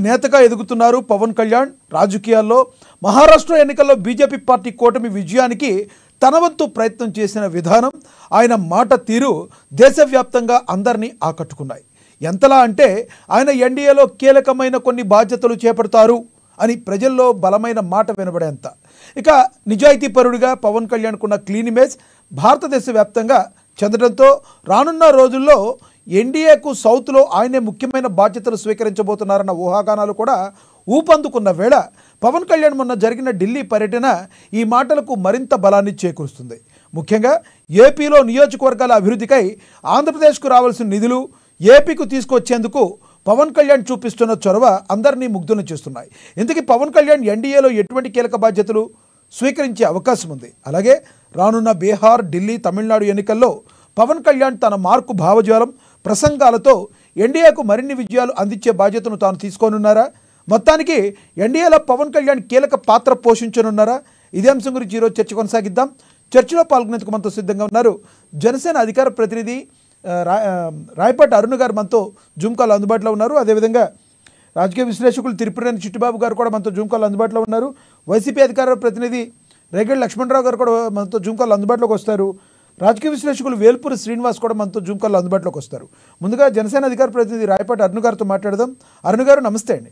నేతగా ఎదుగుతున్నారు పవన్ కళ్యాణ్. రాజకీయాల్లో మహారాష్ట్ర ఎన్నికల్లో బీజేపీ పార్టీ కూటమి విజయానికి తన వంతు ప్రయత్నం చేసిన విధానం, ఆయన మాట తీరు దేశవ్యాప్తంగా అందరినీ ఆకట్టుకున్నాయి. ఎంతలా అంటే ఆయన ఎన్డీఏలో కీలకమైన కొన్ని బాధ్యతలు చేపడతారు అని ప్రజల్లో బలమైన మాట వినబడేంత. ఇక నిజాయితీపరుడిగా పవన్ కళ్యాణ్కున్న క్లీన్ ఇమేజ్ భారతదేశ వ్యాప్తంగా చెందడంతో రానున్న రోజుల్లో ఎన్డీఏకు సౌత్లో ఆయనే ముఖ్యమైన బాధ్యతలు స్వీకరించబోతున్నారన్న ఊహాగానాలు కూడా ఊపందుకున్న వేళ పవన్ కళ్యాణ్ మొన్న జరిగిన ఢిల్లీ పర్యటన ఈ మాటలకు మరింత బలాన్ని చేకూరుస్తుంది. ముఖ్యంగా ఏపీలో నియోజకవర్గాల అభివృద్ధికై ఆంధ్రప్రదేశ్కు రావాల్సిన నిధులు ఏపీకు తీసుకొచ్చేందుకు పవన్ కళ్యాణ్ చూపిస్తున్న చొరవ అందరినీ ముగ్ధులను చేస్తున్నాయి. ఇంతకీ పవన్ కళ్యాణ్ ఎన్డీఏలో ఎటువంటి కీలక బాధ్యతలు స్వీకరించే అవకాశం ఉంది? అలాగే రానున్న బీహార్, ఢిల్లీ, తమిళనాడు ఎన్నికల్లో పవన్ కళ్యాణ్ తన మార్కు భావజాలం, ప్రసంగాలతో ఎన్డీఏకు మరిన్ని విజయాలు అందించే బాధ్యతను తాను తీసుకోనున్నారా? మొత్తానికి ఎన్డీఏలో పవన్ కళ్యాణ్ కీలక పాత్ర పోషించనున్నారా? ఇదే అంశం గురించి ఈరోజు చర్చ కొనసాగిద్దాం. చర్చలో పాల్గొనేందుకు మనతో సిద్ధంగా ఉన్నారు జనసేన అధికార ప్రతినిధి రాయపాటి అరుణ్ గారు మనతో జూమ్ కాల్ అందుబాటులో ఉన్నారు. అదేవిధంగా రాజకీయ విశ్లేషకులు తిరుపతి చిట్టిబాబు గారు కూడా మనతో జూమ్ కాల్ అందుబాటులో ఉన్నారు. వైసీపీ అధికార ప్రతినిధి రేగడి లక్ష్మణరావు గారు కూడా మనతో జూమ్ కాల్ అందుబాటులోకి వస్తారు. రాజకీయ విశ్లేషకులు వేల్పూరి శ్రీనివాస్ కూడా మనతో జూమ్ కాల్ అందుబాటులోకి వస్తారు. ముందుగా జనసేన అధికార ప్రతినిధి రాయపాటి అరుణ్ గారితో మాట్లాడదాం. అరుణ్ గారు నమస్తే అండి.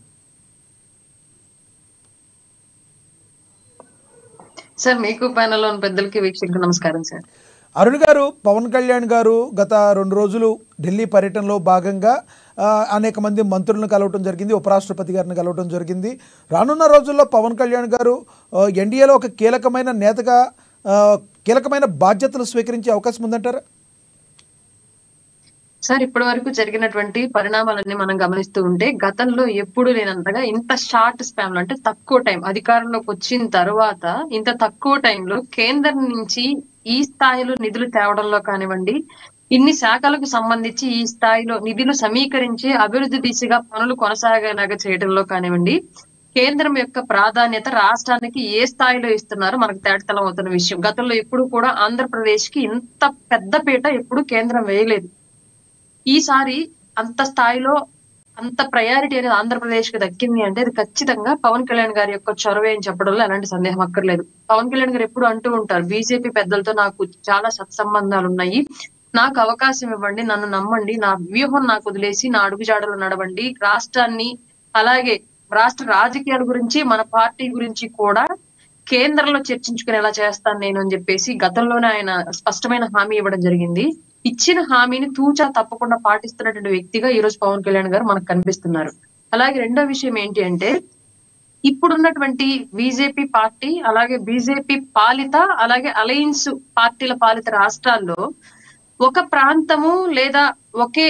సార్, మీకు ప్యానెల్ లోని పెద్దలకి వీక్షకులకు నమస్కారం సార్. అరుణ్ గారు, పవన్ కళ్యాణ్ గారు గత 2 రోజులు ఢిల్లీ పర్యటనలో భాగంగా అనేక మంది మంత్రులను కలవటం జరిగింది, ఉపరాష్ట్రపతి గారిని కలవటం జరిగింది. రానున్న రోజుల్లో పవన్ కళ్యాణ్ గారు ఎన్డీఏలో ఒక కీలకమైన నేతగా కీలకమైన బాధ్యతలు స్వీకరించే అవకాశం ఉందంటారా? సార్, ఇప్పటి వరకు జరిగినటువంటి పరిణామాలన్నీ మనం గమనిస్తూ ఉంటే గతంలో ఎప్పుడు లేనంతగా ఇంత షార్ట్ స్పాన్ లో, అంటే తక్కువ టైం అధికారంలోకి వచ్చిన తర్వాత ఇంత తక్కువ టైంలో కేంద్రం నుంచి ఈ స్థాయిలో నిధులు తేవడంలో కానివ్వండి, ఇన్ని శాఖలకు సంబంధించి ఈ స్థాయిలో నిధులు సమీకరించి అభివృద్ధి దిశగా పనులు కొనసాగేలాగా చేయడంలో కానివ్వండి, కేంద్రం యొక్క ప్రాధాన్యత రాష్ట్రానికి ఏ స్థాయిలో ఇస్తున్నారో మనకు తేటతలం అవుతున్న విషయం. గతంలో ఎప్పుడు కూడా ఆంధ్రప్రదేశ్ కి ఇంత పెద్ద పీట ఎప్పుడు కేంద్రం వేయలేదు. ఈసారి అంత స్థాయిలో అంత ప్రయారిటీ అనేది ఆంధ్రప్రదేశ్ కి దక్కింది అంటే అది ఖచ్చితంగా పవన్ కళ్యాణ్ గారి యొక్క చొరవ అని చెప్పడంలో ఎలాంటి సందేహం అక్కర్లేదు. పవన్ కళ్యాణ్ గారు ఎప్పుడు అంటూ ఉంటారు, బీజేపీ పెద్దలతో నాకు చాలా సత్సంబంధాలు ఉన్నాయి, నాకు అవకాశం ఇవ్వండి, నన్ను నమ్మండి, నా వ్యూహం నాకు వదిలేసి నా అడుగుజాడలు నడవండి, రాష్ట్రాన్ని అలాగే రాష్ట్ర రాజకీయాల గురించి మన పార్టీ గురించి కూడా కేంద్రంలో చర్చించుకునేలా చేస్తాను నేను అని చెప్పేసి గతంలోనే ఆయన స్పష్టమైన హామీ ఇవ్వడం జరిగింది. ఇచ్చిన హామీని తూచా తప్పకుండా పాటిస్తున్నటువంటి వ్యక్తిగా ఈ రోజు పవన్ కళ్యాణ్ గారు మనకు కనిపిస్తున్నారు. అలాగే రెండో విషయం ఏంటి అంటే, ఇప్పుడున్నటువంటి బీజేపీ పార్టీ అలాగే బీజేపీ పాలిత అలాగే అలయన్స్ పార్టీల పాలిత రాష్ట్రాల్లో ఒక ప్రాంతము లేదా ఒకే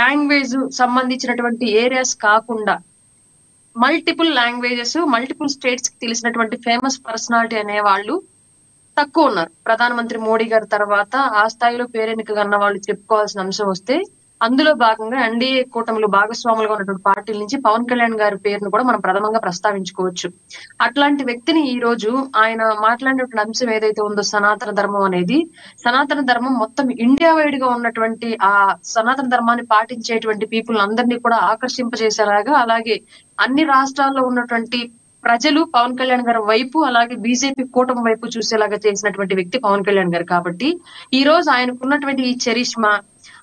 లాంగ్వేజ్ సంబంధించినటువంటి ఏరియాస్ కాకుండా మల్టిపుల్ లాంగ్వేజెస్, మల్టిపుల్ స్టేట్స్ కి తెలిసినటువంటి ఫేమస్ పర్సనాలిటీ అనే వాళ్ళు తక్కువ ఉన్నారు. ప్రధానమంత్రి మోడీ గారి తర్వాత ఆ స్థాయిలో పేరెన్నిక కన్న వాళ్ళు చెప్పుకోవాల్సిన అంశం వస్తే అందులో భాగంగా ఎన్డీఏ కూటమిలో భాగస్వాములుగా ఉన్నటువంటి పార్టీల నుంచి పవన్ కళ్యాణ్ గారి పేరును కూడా మనం ప్రథమంగా ప్రస్తావించుకోవచ్చు. అట్లాంటి వ్యక్తిని ఈ రోజు ఆయన మాట్లాడినటువంటి అంశం ఏదైతే ఉందో సనాతన ధర్మం అనేది, సనాతన ధర్మం మొత్తం ఇండియా వైడ్ గా ఉన్నటువంటి ఆ సనాతన ధర్మాన్ని పాటించేటువంటి పీపుల్ అందరినీ కూడా ఆకర్షింపజేసేలాగా, అలాగే అన్ని రాష్ట్రాల్లో ఉన్నటువంటి ప్రజలు పవన్ కళ్యాణ్ గారి వైపు అలాగే బీజేపీ కూటమి వైపు చూసేలాగా చేసినటువంటి వ్యక్తి పవన్ కళ్యాణ్ గారు. కాబట్టి ఈ రోజు ఆయనకున్నటువంటి ఈ చరిష్మా,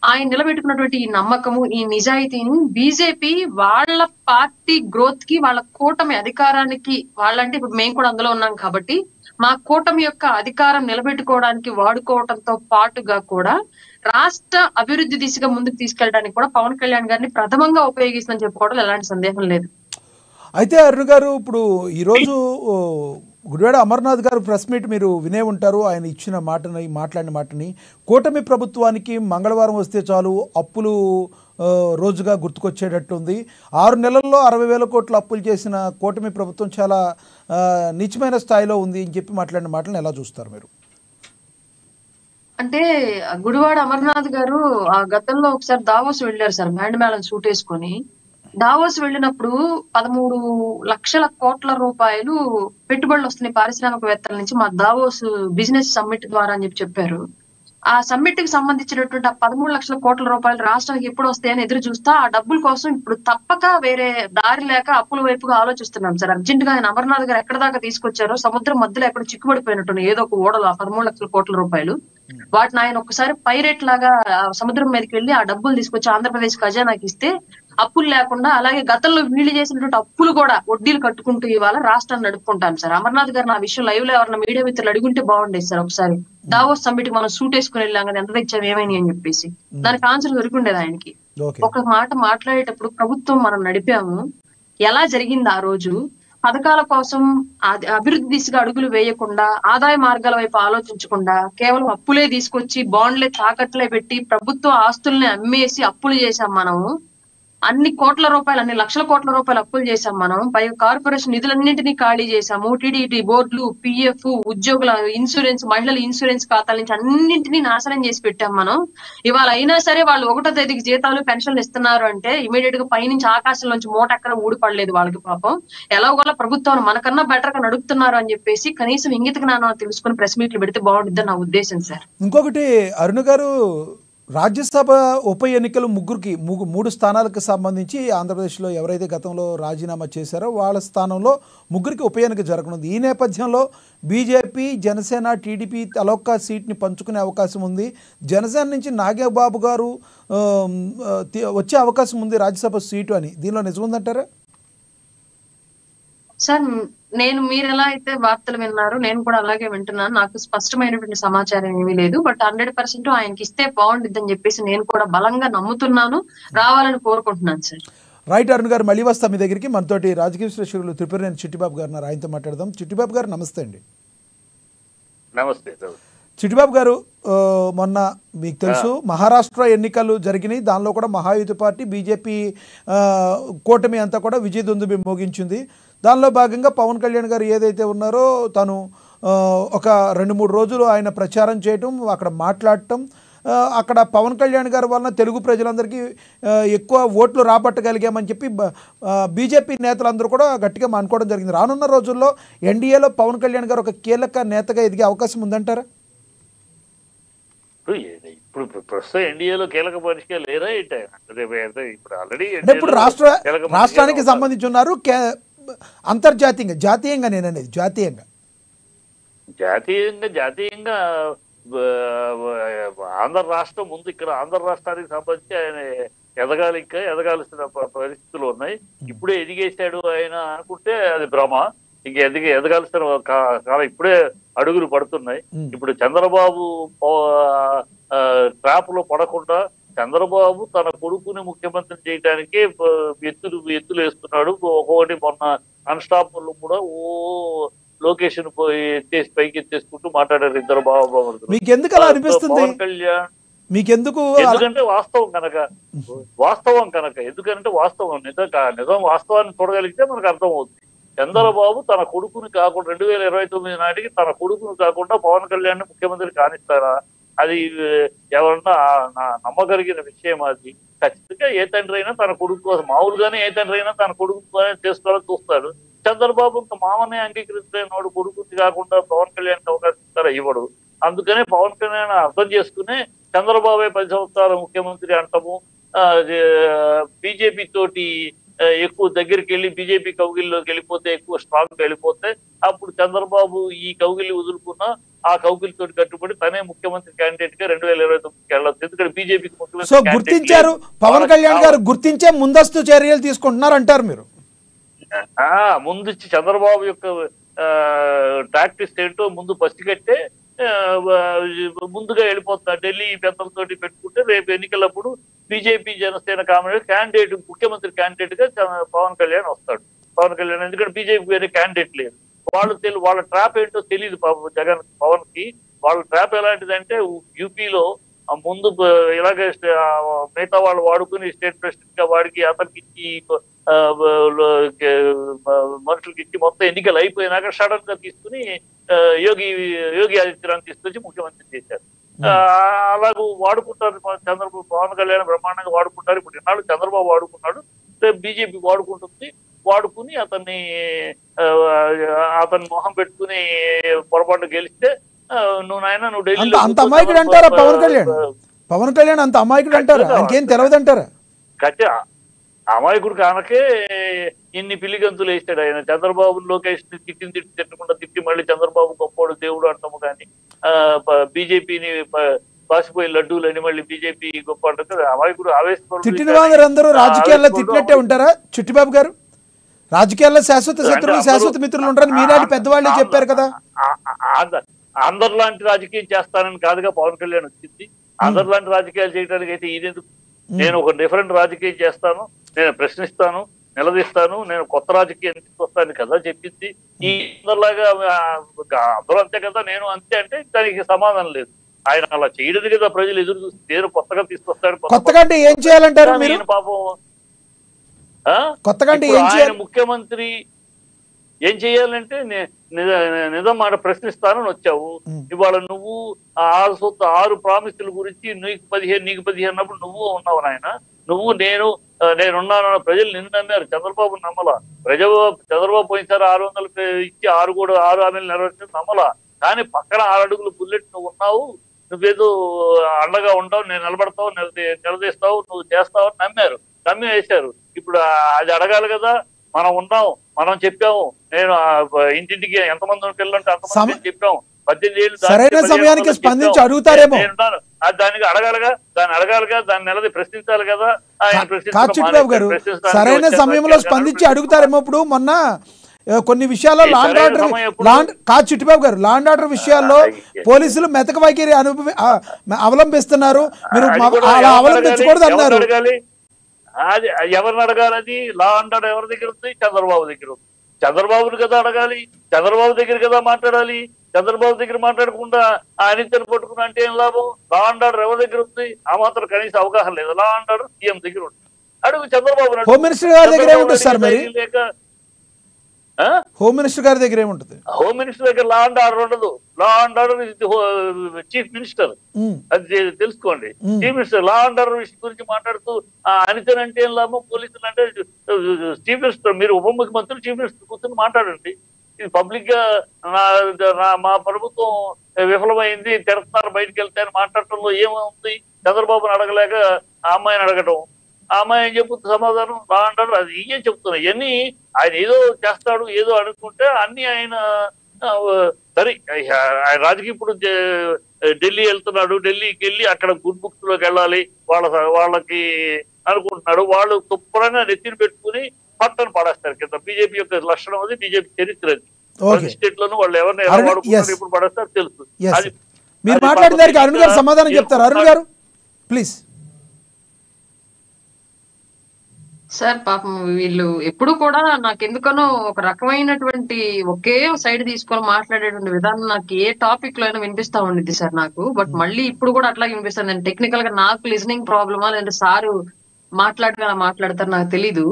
ఆయన నిలబెట్టుకున్నటువంటి ఈ నమ్మకము, ఈ నిజాయితీని బీజేపీ వాళ్ళ పార్టీ గ్రోత్ కి, వాళ్ళ కూటమి అధికారానికి, వాళ్ళంటే ఇప్పుడు మేము కూడా అందులో ఉన్నాం కాబట్టి మా కూటమి యొక్క అధికారం నిలబెట్టుకోవడానికి వాడుకోవడంతో పాటుగా కూడా రాష్ట్ర అభివృద్ధి దిశగా ముందుకు తీసుకెళ్ళడానికి కూడా పవన్ కళ్యాణ్ గారిని ప్రథమంగా ఉపయోగిస్తుందని చెప్పుకోవడం ఎలాంటి సందేహం లేదు. అయితే అరుణ్ గారు, ఇప్పుడు ఈరోజు గుడివాడ అమర్నాథ్ గారు ప్రెస్ మీట్ మీరు వినే ఉంటారు. ఆయన ఇచ్చిన మాటని, మాట్లాడిన మాటని, కూటమి ప్రభుత్వానికి మంగళవారం వస్తే చాలు అప్పులు రోజుగా గుర్తుకొచ్చేటట్టుంది, 6 నెలల్లో 60,000 కోట్ల అప్పులు చేసిన కూటమి ప్రభుత్వం చాలా నీచమైన స్థాయిలో ఉంది అని చెప్పి మాట్లాడిన మాటలను ఎలా చూస్తారు మీరు? అంటే గుడివాడ అమర్నాథ్ గారు ఆ గతంలో ఒకసారి దావోస్ వెళ్ళారు సార్, బ్యాండ్ మేళం సూట్ వేసుకొని. దావోస్ వెళ్ళినప్పుడు 13 లక్షల కోట్ల రూపాయలు పెట్టుబడులు వస్తున్నాయి పారిశ్రామికవేత్తల నుంచి మా దావోస్ బిజినెస్ సమ్మిట్ ద్వారా అని చెప్పారు. ఆ సమ్మిట్ కి సంబంధించినటువంటి ఆ 13 లక్షల కోట్ల రూపాయలు రాష్ట్రానికి ఎప్పుడు వస్తాయని ఎదురు చూస్తా ఆ డబ్బుల కోసం ఇప్పుడు తప్పక వేరే దారి లేక అప్పుల వైపుగా ఆలోచిస్తున్నాం సార్. అర్జెంట్ గా ఆయన అమర్నాథ్ గారు ఎక్కడ దాకా తీసుకొచ్చారో సముద్రం మధ్యలో ఎక్కడ చిక్కుబడిపోయినట్టు ఏదో ఒక ఓడలో ఆ 13 లక్షల కోట్ల రూపాయలు వాటిని ఆయన ఒకసారి పైరేట్ లాగా సముద్రం మీదకి వెళ్లి ఆ డబ్బులు తీసుకొచ్చి ఆంధ్రప్రదేశ్ ఖజానాకి ఇస్తే అప్పులు లేకుండా, అలాగే గతంలో వీళ్ళు చేసినటువంటి అప్పులు కూడా వడ్డీలు కట్టుకుంటూ ఇవాళ రాష్ట్రాన్ని నడుపుకుంటాను సార్. అమర్నాథ్ గారు నా విషయం లైవ్ లో ఎవరన్నా మీడియా మిత్రులు అడుగుంటే బాగుండేది సార్. ఒకసారి దావోస్ సమ్మిట్ మనం సూట్ వేసుకుని వెళ్ళాం కదా, ఎంత తెచ్చాం ఏమైనా అని చెప్పేసి దానికి ఆన్సర్ దొరికిండేది ఆయనకి. ఒక మాట మాట్లాడేటప్పుడు ప్రభుత్వం మనం నడిపాము, ఎలా జరిగింది ఆ రోజు, పథకాల కోసం అభివృద్ధి దిశగా అడుగులు వేయకుండా, ఆదాయ మార్గాల వైపు ఆలోచించకుండా కేవలం అప్పులే తీసుకొచ్చి బాండ్లే తాకట్లే పెట్టి ప్రభుత్వ ఆస్తుల్ని అమ్మేసి అప్పులు చేశాం మనము. అన్ని కోట్ల రూపాయలు, అన్ని లక్షల కోట్ల రూపాయలు అప్పులు చేశాం మనం. పైగా కార్పొరేషన్ నిధులన్నింటినీ ఖాళీ చేశాము. టీడీటీ బోర్డులు, పిఎఫ్, ఉద్యోగుల ఇన్సూరెన్స్, మహిళల ఇన్సూరెన్స్ ఖాతాల నుంచి అన్నింటినీ నాశనం చేసి పెట్టాం మనం. ఇవాళ అయినా సరే వాళ్ళు 1వ తేదీకి జీతాలు పెన్షన్లు ఇస్తున్నారు అంటే ఇమీడియట్ గా పైనుంచి ఆకాశం నుంచి మూట ఎక్కడ ఊడిపడలేదు వాళ్ళకి పాపం. ఎలాగోలా ప్రభుత్వం మనకన్నా బెటర్ గా నడుపుతున్నారు అని చెప్పేసి కనీసం ఇంగిత జ్ఞానం తెలుసుకుని ప్రెస్ మీట్లు పెడితే బాగుంటుందని నా ఉద్దేశం సార్. ఇంకొకటి అరుణ్ గారు, రాజ్యసభ ఉప ఎన్నికలు మూడు స్థానాలకు సంబంధించి ఆంధ్రప్రదేశ్లో ఎవరైతే గతంలో రాజీనామా చేశారో వాళ్ళ స్థానంలో ముగ్గురికి ఉప ఎన్నిక జరగనుంది. ఈ నేపథ్యంలో బీజేపీ, జనసేన, టీడీపీ తలొక్క సీట్ని పంచుకునే అవకాశం ఉంది. జనసేన నుంచి నాగబాబు గారు వచ్చే అవకాశం ఉంది రాజ్యసభ సీటు అని, దీనిలో నిజముందంటారా? సార్ నేను మీరు ఎలా అయితే వార్తలు విన్నారు నేను కూడా అలాగే వింటున్నాను. నాకు స్పష్టమైనటువంటి సమాచారం ఏమీ లేదు. బట్ 100% ఆయనకి ఇస్తే బాగుంటుందని చెప్పేసి నేను కూడా బలంగా నమ్ముతున్నాను, రావాలని కోరుకుంటున్నాను సార్. రైట్ అరుణ్ గారు, మళ్ళీ వస్తాం మీ దగ్గరికి. మనతోటి రాజకీయ విశ్లేషకులు త్రిపురనేని చిట్టిబాబు గారు ఉన్నారు, ఆయనతో మాట్లాడదాం. చిట్టిబాబు గారు నమస్తే అండి. నమస్తే. చిట్టిబాబు గారు, మొన్న మీకు తెలుసు మహారాష్ట్ర ఎన్నికలు జరిగినాయి. దానిలో కూడా మహాయుతి పార్టీ బీజేపీ కూటమి అంతా కూడా విజయదుందుబి మోగించింది. దానిలో భాగంగా పవన్ కళ్యాణ్ గారు ఏదైతే ఉన్నారో తను ఒక 2-3 రోజులు ఆయన ప్రచారం చేయటం, అక్కడ మాట్లాడటం, అక్కడ పవన్ కళ్యాణ్ గారి వలన తెలుగు ప్రజలందరికీ ఎక్కువ ఓట్లు రాబట్టగలిగామని చెప్పి బీజేపీ నేతలందరూ కూడా గట్టిగా అనుకోవడం జరిగింది. రానున్న రోజుల్లో ఎన్డీఏలో పవన్ కళ్యాణ్ గారు ఒక కీలక నేతగా ఎదిగే అవకాశం ఉందంటారా? ఇప్పుడు ప్రస్తుతం ఎన్డీఏలో కీలక మనిషిగా లేరా? ఇప్పుడు ఆల్రెడీ ఇప్పుడు రాష్ట్రానికి సంబంధించి ఉన్నారు, అంతర్జాతీయంగా, జాతీయంగా నేను అనేది జాతీయంగా ఆంధ్ర రాష్ట్రం ముందు, ఇక్కడ ఆంధ్ర రాష్ట్రానికి సంబంధించి ఆయన ఎదగాల్సిన పరిస్థితులు ఉన్నాయి. ఇప్పుడే ఎదిగేశాడు ఆయన అనుకుంటే అది భ్రమ. ఇంక ఎదగాల్సిన కాలం ఇప్పుడే అడుగులు పడుతున్నాయి. ఇప్పుడు చంద్రబాబు ట్రాప్ లో పడకుండా చంద్రబాబు తన కొడుకుని ముఖ్యమంత్రి చేయడానికి ఎత్తులు వేస్తున్నాడు. ఒకటి మొన్న అన్స్టాపబుల్ కూడా లోకేష్ ఎత్తేసి పైకి ఎత్తేసుకుంటూ మాట్లాడారు ఇద్దరు బాబు. మీకు ఎందుకు అలా అనిపిస్తుంది? పవన్ కళ్యాణ్ ఎందుకంటే వాస్తవం కనుక ఎందుకంటే వాస్తవం నిజం వాస్తవాన్ని చూడగలిగితే మనకు అర్థమవుతుంది. చంద్రబాబు తన కొడుకుని కాకుండా 2029 నాటికి తన కొడుకుని కాకుండా పవన్ కళ్యాణ్ ముఖ్యమంత్రి కానిస్తారా? అది ఎవరన్నా నమ్మగలిగిన విషయం. అది ఖచ్చితంగా ఏ తండ్రి అయినా తన కొడుకు కోసం, మామూలుగానే ఏ తండ్రి అయినా తన కొడుకు చేసుకోవాలని చూస్తాడు. చంద్రబాబు ఇంకా మామనే అంగీకరించినోడు కొడుకుని కాకుండా పవన్ కళ్యాణ్ అవకాశం ఇస్తారా? ఇవ్వడు. అందుకనే పవన్ కళ్యాణ్ అర్థం చేసుకునే చంద్రబాబే 10 సంవత్సరాలు ముఖ్యమంత్రి అంటాము, బీజేపీ తోటి ఎక్కువ దగ్గరికి వెళ్ళి బీజేపీ కౌగిల్లోకి వెళ్ళిపోతే, ఎక్కువ స్ట్రాంగ్ వెళ్ళిపోతే అప్పుడు చంద్రబాబు ఈ కౌగిలి వదులుకున్నా ఆ కౌగిలితో కట్టుబడి తనే ముఖ్యమంత్రి క్యాండిడేట్ గా 2029కి వెళ్ళొచ్చు. ఎందుకంటే బీజేపీకి ముఖ్యమంత్రి గుర్తించారు, పవన్ కళ్యాణ్ గారు గుర్తించే ముందస్తు చర్యలు తీసుకుంటున్నారు అంటారు మీరు? ముందు చంద్రబాబు యొక్క టాక్టిక్స్ ఏంటో ముందు పసిగట్టే ముందుగా వెళ్ళిపోతున్నారు. ఢిల్లీ పెద్దలతోటి పెట్టుకుంటే రేపు ఎన్నికలప్పుడు బీజేపీ జనసేన క్యాండిడేట్ ముఖ్యమంత్రి క్యాండిడేట్ గా పవన్ కళ్యాణ్ వస్తాడు. పవన్ కళ్యాణ్ ఎందుకంటే బీజేపీ వేరే క్యాండిడేట్ లేదు. వాళ్ళ ట్రాప్ ఏంటో తెలియదు పవన్ కి. వాళ్ళ ట్రాప్ ఎలాంటిదంటే యూపీలో ముందు ఇలాగే మిగతా వాళ్ళు వాడుకుని స్టేట్ ప్రెసిడెంట్ గా వాడికి అతనికి ఇచ్చి మనుషులకి ఇచ్చి మొత్తం ఎన్నికలు అయిపోయినాక సడన్ గా తీసుకుని యోగి ఆదిత్యనాథ్ తీసుకొచ్చి ముఖ్యమంత్రి చేశారు. అలాగూ వాడుకుంటారు. పవన్ కళ్యాణ్ బ్రహ్మాండంగా వాడుకుంటారు. ఇప్పుడు ఇన్నాళ్ళు చంద్రబాబు వాడుకున్నాడు, రేపు బీజేపీ వాడుకుంటుంది. వాడుకుని అతని మొహం పెట్టుకుని పొరపాటు గెలిస్తే నువ్వు నాయన నువ్వు అంత ఢిల్లీలో అంత అమాయకుడు అంటారా పవన్ కళ్యాణ్? పవన్ కళ్యాణ్ అంత అమాయకుడు అంటారా? ఆయనకేం తెలియదంటారా? అమాయకుడు కానకే ఇన్ని పిల్లిగంతులు వేస్తాడు ఆయన. చంద్రబాబు లోకేష్ ని తిట్టకుండా తిట్టి మళ్ళీ చంద్రబాబు గొప్పోడు దేవుడు అంటాము కానీ బీజేపీని పాసిపోయి లడ్డూలు అని మళ్ళీ బీజేపీ గొప్ప అంటారు. అమాయకుడు ఆవేశపడు. తిట్టిన వాళ్ళందరూ రాజకీయాల్లో తిట్టినట్టే ఉంటారా చిట్టిబాబు గారు? రాజకీయాల్లో శాశ్వత శత్రువులు శాశ్వత మిత్రులు ఉంటారని మీనాటి పెద్దవాళ్ళే చెప్పారు కదా. అందరిలాంటి రాజకీయం చేస్తానని కాదుగా పవన్ కళ్యాణ్ వచ్చింది. అందరిలాంటి రాజకీయాలు చేయడానికి అయితే ఈయనెందుకు? నేను ఒక డిఫరెంట్ రాజకీయం చేస్తాను, నేను ప్రశ్నిస్తాను, నిలదీస్తాను, నేను కొత్త రాజకీయం తీసుకొస్తాను కదా చెప్పింది. ఈ అందరిలాగా అందరూ అంతే కదా నేను అంతే అంటే దానికి సమాధానం లేదు. ఆయన అలా చేయలేదు కదా, ప్రజలు ఎదురు చూసి నేను కొత్తగా తీసుకొస్తాడు. కొత్తగా అంటే ఏం చేయాలంటారు మీరు? పాపం కొత్తగా అంటే ఆయన ముఖ్యమంత్రి ఏం చెయ్యాలంటే నిజం మాట ప్రశ్నిస్తానని వచ్చావు. ఇవాళ నువ్వు 6 ప్రామిసుల గురించి నీకు 15 అన్నప్పుడు నువ్వు ఉన్నావు నాయన. నువ్వు నేనున్నాను. ప్రజలు నిన్ను నమ్మారు, చంద్రబాబు నమ్మలా. చంద్రబాబు పోయినసారి 600 ఇచ్చి 6 హామీలు నెరవేర్చి నమ్మలా. కానీ పక్కన 6 అడుగులు బుల్లెట్ నువ్వు ఉన్నావు, నువ్వేదో అండగా ఉంటావు, నేను నిలబడతావు, నిలదీస్తావు, నువ్వు చేస్తావు అని నమ్మారు, నమ్మి వేశారు. ఇప్పుడు అది అడగాలి కదా. మనం ఉన్నాం, మనం చెప్పాము. నేను ఇంటింటికి ఎంతమంది పిల్లలుంటే అంతమంది చెప్పాము. 18 ఏళ్ళు సరైన సమయానికి స్పందించి అడుగుతారేమో. దానికి అడగాలిగా, దాన్ని నిలది ప్రశ్నించాలి కదా. చిట్టిబాబు గారు సరైన సమయంలో స్పందించి అడుగుతారేమో. ఇప్పుడు మొన్న కొన్ని విషయాల్లో చిట్టిబాబు గారు లా అండ్ ఆర్డర్ విషయాల్లో పోలీసులు మెతక వైఖరి అవలంబిస్తున్నారు, మీరు అలా అవలంబించకూడదు అన్నారు. అది ఎవరిని అడగాలి? అది లా అండ్ ఆర్డర్ ఎవరి దగ్గర ఉంది? చంద్రబాబు దగ్గర ఉంది. చంద్రబాబుని కదా అడగాలి, చంద్రబాబు దగ్గర కదా మాట్లాడాలి. చంద్రబాబు దగ్గర మాట్లాడకుండా ఆయనని పట్టుకుని అంటే ఏం లాభం? లా అండ్ ఆర్డర్ ఎవరి దగ్గర ఉంది? ఆ మాత్రం కనీస అవగాహన లేదు. లా అండ్ ఆర్డర్ సీఎం దగ్గర ఉంది. అడుగు చంద్రబాబు. హోమ్ మినిస్టర్ గారి దగ్గర ఏముంటుంది సార్? మరి హోమ్ మినిస్టర్ గారి దగ్గర ఏముంటుంది? హోమ్ మినిస్టర్ దగ్గర లా అండ్ ఆర్డర్ ఉండదు. Law and order chief minister, అది తెలుసుకోండి. Chief minister law and order విషయం గురించి మాట్లాడుతూ అనితన్ అంటే ఏం లాభం? పోలీసులు అంటే చీఫ్ మినిస్టర్, మీరు ఉప ముఖ్యమంత్రి చీఫ్ మినిస్టర్ కూర్చొని మాట్లాడండి. ఇది పబ్లిక్ గా మా ప్రభుత్వం విఫలమైంది, తిరుగుతారు, బయటకు వెళ్తాయని మాట్లాడటంలో ఏముంది? చంద్రబాబుని అడగలేక ఆ అమ్మాయిని అడగటం. ఆ అమ్మాయి ఏం చెప్తుంది సమాధానం? లా అంటారు. అది ఏం చెప్తున్నాయి ఇవన్నీ. ఆయన ఏదో చేస్తాడు, ఏదో అనుకుంటే అన్ని ఆయన సరే. ఆయన రాజకీయ ఇప్పుడు ఢిల్లీ వెళ్తున్నాడు, ఢిల్లీకి వెళ్ళి అక్కడ గుడ్ బుక్స్ లోకి వెళ్ళాలి వాళ్ళకి అనుకుంటున్నాడు. వాళ్ళు తుప్పరంగా నెత్తిని పెట్టుకుని పట్టను పడేస్తారు కింద. బీజేపీ యొక్క లక్షణం అది, బీజేపీ చరిత్ర అది. ప్రతి స్టేట్ లోనూ వాళ్ళు ఎవరిని ఎలా వాడుకుంటారు, ఎప్పుడు పడేస్తారు తెలుసు. మీరు మాట్లాడిన దానికి అరుణ్ గారు సమాధానం చెప్తారు. అరుణ్ గారు ప్లీజ్. సార్ పాపం వీళ్ళు ఎప్పుడు కూడా నాకెందుకనో ఒక రకమైనటువంటి ఒకే సైడ్ తీసుకొని మాట్లాడేటువంటి విధానం నాకు ఏ టాపిక్ లో అయినా వినిపిస్తా ఉండిద్ది సార్ నాకు. బట్ మళ్ళీ ఇప్పుడు కూడా అట్లాగే వినిపిస్తాను. నేను టెక్నికల్ గా నాకు లిజనింగ్ ప్రాబ్లమా లేదంటే సారు మాట్లాడతారు నాకు తెలీదు.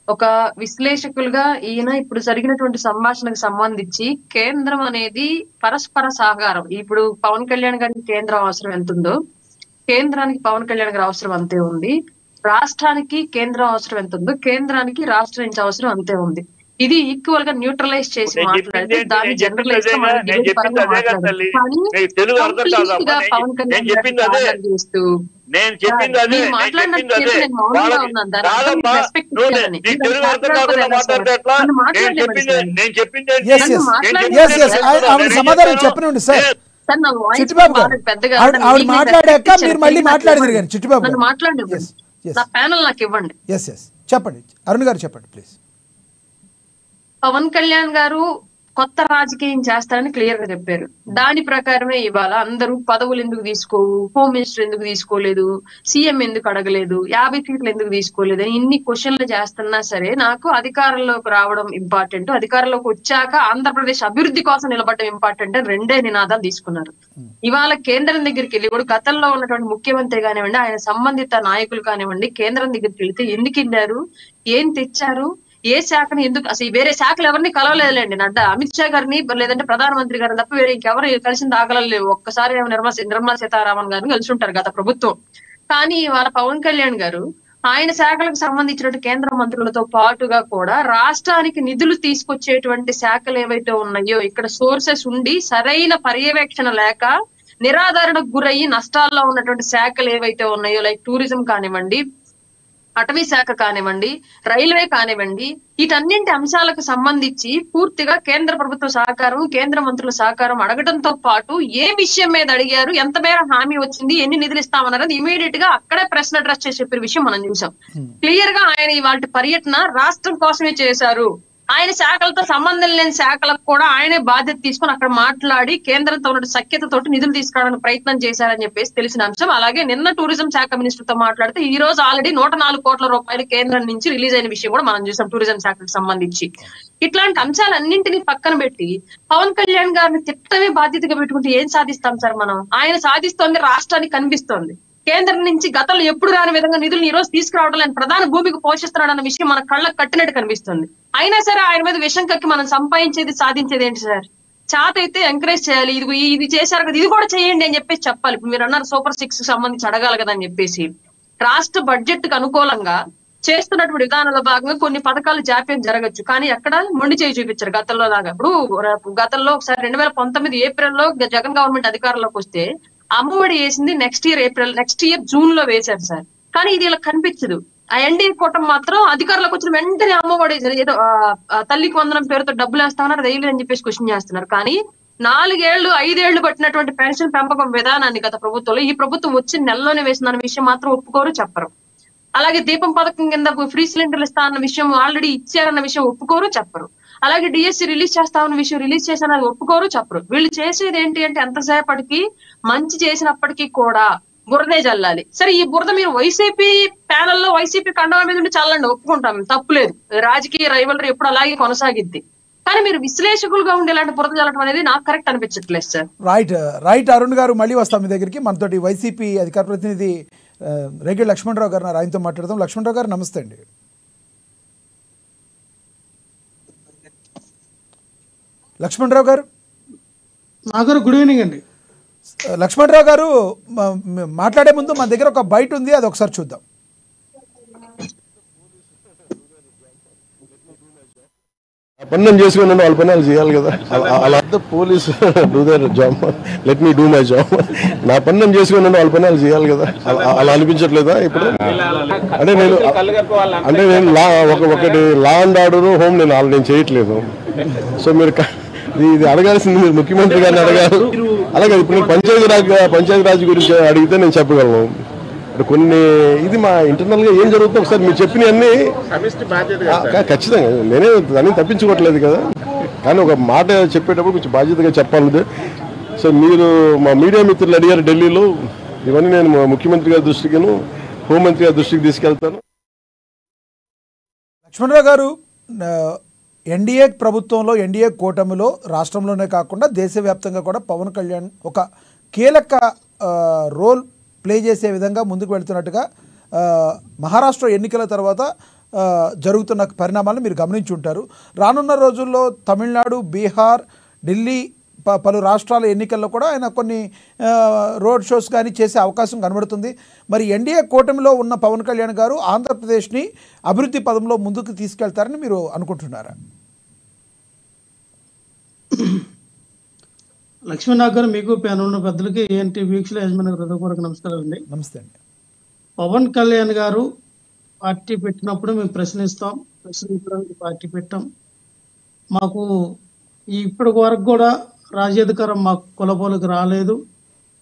ఒక విశ్లేషకులుగా ఈయన ఇప్పుడు జరిగినటువంటి సంభాషణకు సంబంధించి కేంద్రం అనేది పరస్పర సహకారం. ఇప్పుడు పవన్ కళ్యాణ్ గారికి కేంద్రం అవసరం ఎంత ఉందో కేంద్రానికి పవన్ కళ్యాణ్ గారి అవసరం అంతే ఉంది. రాష్ట్రానికి కేంద్రం అవసరం ఎంత ఉందో కేంద్రానికి రాష్ట్రం నుంచి అవసరం అంతే ఉంది. ఇది ఈక్వల్ గా న్యూట్రలైజ్ చేసి మాట్లాడితే దాన్ని జనరలైజ్ గా పవన్ కళ్యాణ్ చేస్తూ సమాధానం చెప్పనండి సార్. చిట్టిబాబు గారు ఆవిడ మాట్లాడాక మీరు మళ్ళీ మాట్లాడేది కానీ చిట్టిబాబు గారు మాట్లాడండి. నా ప్యానల్ నాకు ఇవ్వండి. చెప్పండి అరుణ్ గారు చెప్పండి ప్లీజ్. పవన్ కళ్యాణ్ గారు కొత్త రాజకీయం చేస్తారని క్లియర్ గా చెప్పారు. దాని ప్రకారమే ఇవాళ అందరూ పదవులు ఎందుకు తీసుకోవు, హోమ్ మినిస్టర్ ఎందుకు తీసుకోలేదు, సీఎం ఎందుకు అడగలేదు, 50 సీట్లు ఎందుకు తీసుకోలేదు అని ఇన్ని క్వశ్చన్లు చేస్తున్నా సరే నాకు అధికారంలోకి రావడం ఇంపార్టెంట్, అధికారంలోకి వచ్చాక ఆంధ్రప్రదేశ్ అభివృద్ధి కోసం నిలబడడం ఇంపార్టెంట్ అని రెండే నినాదాలు తీసుకున్నారు. ఇవాళ కేంద్రం దగ్గరికి వెళ్ళి కూడా గతంలో ఉన్నటువంటి ముఖ్యమంత్రి కానివ్వండి, ఆయన సంబంధిత నాయకులు కానివ్వండి, కేంద్రం దగ్గరికి వెళ్తే ఎందుకు వెళ్ళారు, ఏం తెచ్చారు, ఏ శాఖని ఎందుకు, అసలు వేరే శాఖలు ఎవరిని కలవలేదులేండి. నడ్డా అమిత్ షా గారిని లేదంటే ప్రధానమంత్రి గారిని తప్ప వేరే ఇంకెవరు కలిసిన దాఖలాలు లేవు. ఒక్కసారి నిర్మలా సీతారామన్ గారిని కలిసి ఉంటారు గత ప్రభుత్వం. కానీ వాళ్ళ పవన్ కళ్యాణ్ గారు ఆయన శాఖలకు సంబంధించినట్టు కేంద్ర మంత్రులతో పాటుగా కూడా రాష్ట్రానికి నిధులు తీసుకొచ్చేటువంటి శాఖలు ఏవైతే ఉన్నాయో ఇక్కడ సోర్సెస్ ఉండి సరైన పర్యవేక్షణ లేక నిరాధారణకు గురయ్యి నష్టాల్లో ఉన్నటువంటి శాఖలు ఏవైతే ఉన్నాయో లైక్ టూరిజం కానివ్వండి, అటవీ శాఖ కానివ్వండి, రైల్వే కానివ్వండి, వీటన్నింటి అంశాలకు సంబంధించి పూర్తిగా కేంద్ర ప్రభుత్వ సహకారం, కేంద్ర మంత్రుల సహకారం అడగడంతో పాటు ఏ విషయం మీద అడిగారు, ఎంత మేర హామీ వచ్చింది, ఎన్ని నిధులు ఇస్తామన్నది ఇమీడియట్ గా అక్కడే ప్రశ్న అడ్రస్ చేసి చెప్పే విషయం మనం చూసాం. క్లియర్ గా ఆయన ఇవాళ పర్యటన రాష్ట్రం కోసమే చేశారు. ఆయన శాఖలతో సంబంధం లేని శాఖలకు కూడా ఆయనే బాధ్యత తీసుకుని అక్కడ మాట్లాడి కేంద్రంతో ఉన్న సఖ్యతతోటి నిధులు తీసుకురావడానికి ప్రయత్నం చేశారని చెప్పేసి తెలిసిన అంశం. అలాగే నిన్న టూరిజం శాఖ మినిస్టర్ తో మాట్లాడితే ఈ రోజు ఆల్రెడీ 104 కోట్ల రూపాయలు కేంద్రం నుంచి రిలీజ్ అయిన విషయం కూడా మనం చూసాం టూరిజం శాఖకు సంబంధించి. ఇట్లాంటి అంశాలన్నింటినీ పక్కన పెట్టి పవన్ కళ్యాణ్ గారిని తిట్టమే బాధ్యతగా పెట్టుకుంటే ఏం సాధిస్తాం సార్ మనం? ఆయన సాధిస్తోంది రాష్ట్రానికి కనిపిస్తోంది. కేంద్రం నుంచి గతంలో ఎప్పుడు రాని విధంగా నిధులు ఈ రోజు తీసుకురావడం లేని ప్రధాన భూమికి పోషిస్తున్నాడు అన్న విషయం మన కళ్ళకు కట్టినట్టు కనిపిస్తుంది. అయినా సరే ఆయన మీద విషం కక్కి మనం సంపాదించేది సాధించేది ఏంటి సార్? చాత అయితే ఎంకరేజ్ చేయాలి, ఇది చేశారు కదా ఇది కూడా చేయండి అని చెప్పేసి చెప్పాలి. మీరు అన్నారు సూపర్ 6 సంబంధించి అడగాలి కదా అని చెప్పేసి. రాష్ట్ర బడ్జెట్ కు అనుకూలంగా చేస్తున్నటువంటి విధానంలో భాగంగా కొన్ని పథకాలు జాప్యం జరగచ్చు, కానీ ఎక్కడ మొండి చేయి చూపించారు గతంలో లాగా. ఇప్పుడు గతంలో ఒకసారి 2019 ఏప్రిల్లో జగన్ గవర్నమెంట్ అధికారంలోకి వస్తే అమ్మఒడి వేసింది నెక్స్ట్ ఇయర్ జూన్ లో వేశారు సార్. కానీ ఇది ఇలా కనిపించదు. ఆ ఎన్డీఏ కూటమి మాత్రం అధికారంలోకి వచ్చిన వెంటనే అమ్మఒడి ఏదో తల్లికి వందనం పేరుతో డబ్బులు వేస్తామన్నారు, రైలు అని చెప్పేసి క్వశ్చన్ చేస్తున్నారు. కానీ 4 5 ఏళ్లు పట్టినటువంటి పెన్షన్ పెంపకం విధానాన్ని గత ప్రభుత్వంలో ఈ ప్రభుత్వం వచ్చిన నెలలోనే వేసిందన్న విషయం మాత్రం ఒప్పుకోరు, చెప్పరు. అలాగే దీపం పథకం కింద ఫ్రీ సిలిండర్లు ఇస్తా అన్న విషయం ఆల్రెడీ ఇచ్చారన్న విషయం ఒప్పుకోరు, చెప్పరు. అలాగే డిఎస్సి రిలీజ్ చేస్తామన్న విషయం రిలీజ్ చేశానని ఒప్పుకోరు, చెప్పరు. వీళ్ళు చేసేది ఏంటి అంటే ఎంతసేపటికి మంచి చేసినప్పటికీ కూడా బురదే జల్లాలి. సరే ఈ బురద మీరు వైసీపీ ప్యానల్లో వైసీపీ కండవ మీద ఉండి చల్లండి, ఒప్పుకుంటాం, తప్పులేదు. రాజకీయ రైవలరీ ఎప్పుడు అలాగే కొనసాగిద్ది. కానీ మీరు విశ్లేషకులుగా ఉండే ఇలాంటి బురద జల్లడం అనేది నాకు కరెక్ట్ అనిపించట్లేదు సార్. రైట్ అరుణ్ గారు, మళ్ళీ వస్తాం మీ దగ్గరికి. మనతోటి వైసీపీ అధికార ప్రతినిధి రేగిడి లక్ష్మణరావు గారు ఆయనతో మాట్లాడదాం. లక్ష్మణరావు గారు నమస్తే అండి. లక్ష్మణరావు గారు గుడ్ ఈవినింగ్ అండి. లక్ష్మణరావు గారు మాట్లాడే ముందు మన దగ్గర ఒక బైట్ ఉంది, అది ఒకసారి చూద్దాం. పన్నం చేసుకుని వాళ్ళ పని వాళ్ళు చేయాలి కదా. అలా police do there job, let me do my job. నా పన్నం చేసుకుని వాళ్ళ పని వాళ్ళు చేయాలి కదా. అలా అనిపించట్లేదా ఇప్పుడు? అంటే నేను ఒకటి లా అండ్ ఆర్డర్ హోమ్ నేను చేయట్లేదు. సో మీరు ఇది అడగాల్సింది మీరు ముఖ్యమంత్రి గారిని అడగారు. అలాగే ఇప్పుడు పంచాయతీరాజ్ గురించి అడిగితే నేను చెప్పగలను. కొన్ని ఇది మా ఇంటర్నల్ గా ఏం జరుగుతుందో ఒకసారి మీరు చెప్పినవన్నీ ఖచ్చితంగా నేనే దాన్ని తప్పించుకోవట్లేదు కదా, కానీ ఒక మాట చెప్పేటప్పుడు కొంచెం బాధ్యతగా చెప్పాలి. సో మీరు మా మీడియా మిత్రులు అడిగారు ఢిల్లీలో, ఇవన్నీ నేను ముఖ్యమంత్రి గారి దృష్టికిను హోంమంత్రి గారి దృష్టికి తీసుకెళ్తాను. లక్ష్మణరావు గారు, ఎన్డీఏ ప్రభుత్వంలో ఎన్డీఏ కూటమిలో రాష్ట్రంలోనే కాకుండా దేశవ్యాప్తంగా కూడా పవన్ కళ్యాణ్ ఒక కీలక రోల్ ప్లే చేసే విధంగా ముందుకు వెళ్తున్నట్టుగా మహారాష్ట్ర ఎన్నికల తర్వాత జరుగుతున్న పరిణామాలను మీరు గమనించి ఉంటారు. రానున్న రోజుల్లో తమిళనాడు, బీహార్, ఢిల్లీ పలు రాష్ట్రాల ఎన్నికల్లో కూడా ఆయన కొన్ని రోడ్ షోస్ కానీ చేసే అవకాశం కనబడుతుంది. మరి ఎన్డీఏ కూటమిలో ఉన్న పవన్ కళ్యాణ్ గారు ఆంధ్రప్రదేశ్ని అభివృద్ధి పదంలో ముందుకు తీసుకెళ్తారని మీరు అనుకుంటున్నారా? లక్ష్మీనాథ్ గారు, మీకు ప్యానల్ పెద్దలకి ఏంటి వీక్షల యజమానికి హృదయపూర్వక నమస్కారం అండి. నమస్తే అండి. పవన్ కళ్యాణ్ గారు పార్టీ పెట్టినప్పుడు మేము ప్రశ్నించడానికి పార్టీ పెట్టాం. మాకు ఇప్పటి వరకు కూడా రాజ్యాధికారం మాకు కులపోలకు రాలేదు,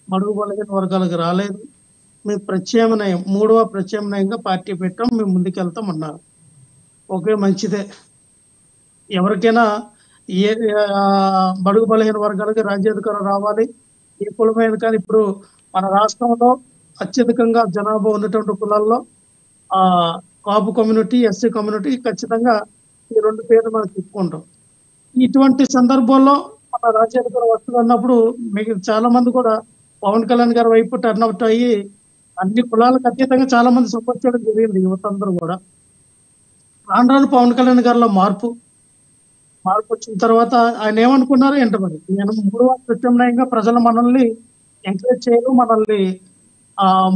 మడుగు బలహీన వర్గాలకు రాలేదు. మేము ప్రత్యామ్నాయం 3వ ప్రత్యామ్నాయంగా పార్టీ పెట్టాం, మేము ముందుకెళ్తాం అన్నారు. ఓకే, మంచిదే. ఎవరికైనా ఏ బడుగు బలహీన వర్గాలకి రాజ్యాధికారం రావాలి, ఏ కులమైన. కానీ ఇప్పుడు మన రాష్ట్రంలో అత్యధికంగా జనాభా ఉన్నటువంటి కులాల్లో కాపు కమ్యూనిటీ, ఎస్సీ కమ్యూనిటీ, ఖచ్చితంగా ఈ 2 పేర్లు మనం చెప్పుకుంటాం. ఇటువంటి సందర్భంలో మన రాజ్యాధికారం వస్తుందన్నప్పుడు మీకు చాలా మంది కూడా పవన్ కళ్యాణ్ గారి వైపు టర్న్ అవుట్ అయ్యి అన్ని కులాలకు అతీతంగా చాలా మంది సపోర్ట్ చేయడం జరిగింది. యువత అందరూ కూడా రాను పవన్ కళ్యాణ్ గారిలో మార్పు వచ్చిన తర్వాత ఆయన ఏమనుకున్నారో ఏంటో మరి. నేను 3వ ప్రత్యామ్నాయంగా ప్రజలు మనల్ని ఎంకరేజ్ చేయరు, మనల్ని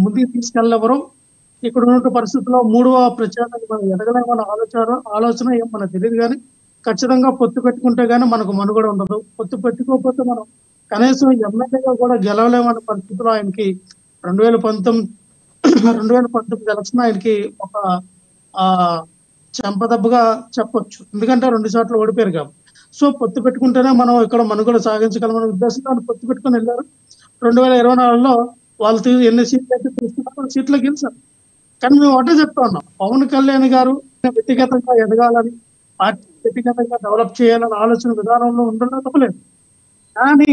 ముందుకు తీసుకెళ్ళెవరు. ఇక్కడ ఉన్న పరిస్థితుల్లో మూడవ ప్రచారానికి మనం ఎదగలేమన్న ఆలోచన ఏం మనకు తెలియదు. కానీ ఖచ్చితంగా పొత్తు పెట్టుకుంటే గానీ మనకు మనుగడ ఉండదు. పొత్తు పెట్టుకోకపోతే మనం కనీసం ఎమ్మెల్యేగా కూడా గెలవలేమన్న పరిస్థితిలో ఆయనకి 2019 ఎలక్షన్ ఆయనకి ఒక చెంపదెబ్బగా చెప్పొచ్చు. ఎందుకంటే 2 సార్లు ఓడిపోయారు కాబట్టి. సో పొత్తు పెట్టుకుంటేనే మనం ఇక్కడ మనుగడ సాగించగలమనే ఉద్దేశంతో ఆయన పొత్తు పెట్టుకుని వెళ్ళారు. 2024లో వాళ్ళు ఎన్ని సీట్లు అయితే తీసుకున్నారో సీట్లు గెలిచారు. కానీ మేము ఒకటే చెప్తా ఉన్నాం, పవన్ కళ్యాణ్ గారు వ్యక్తిగతంగా ఎదగాలని, పార్టీ వ్యక్తిగతంగా డెవలప్ చేయాలని ఆలోచన విధానంలో ఉండడం తప్పలేదు. కానీ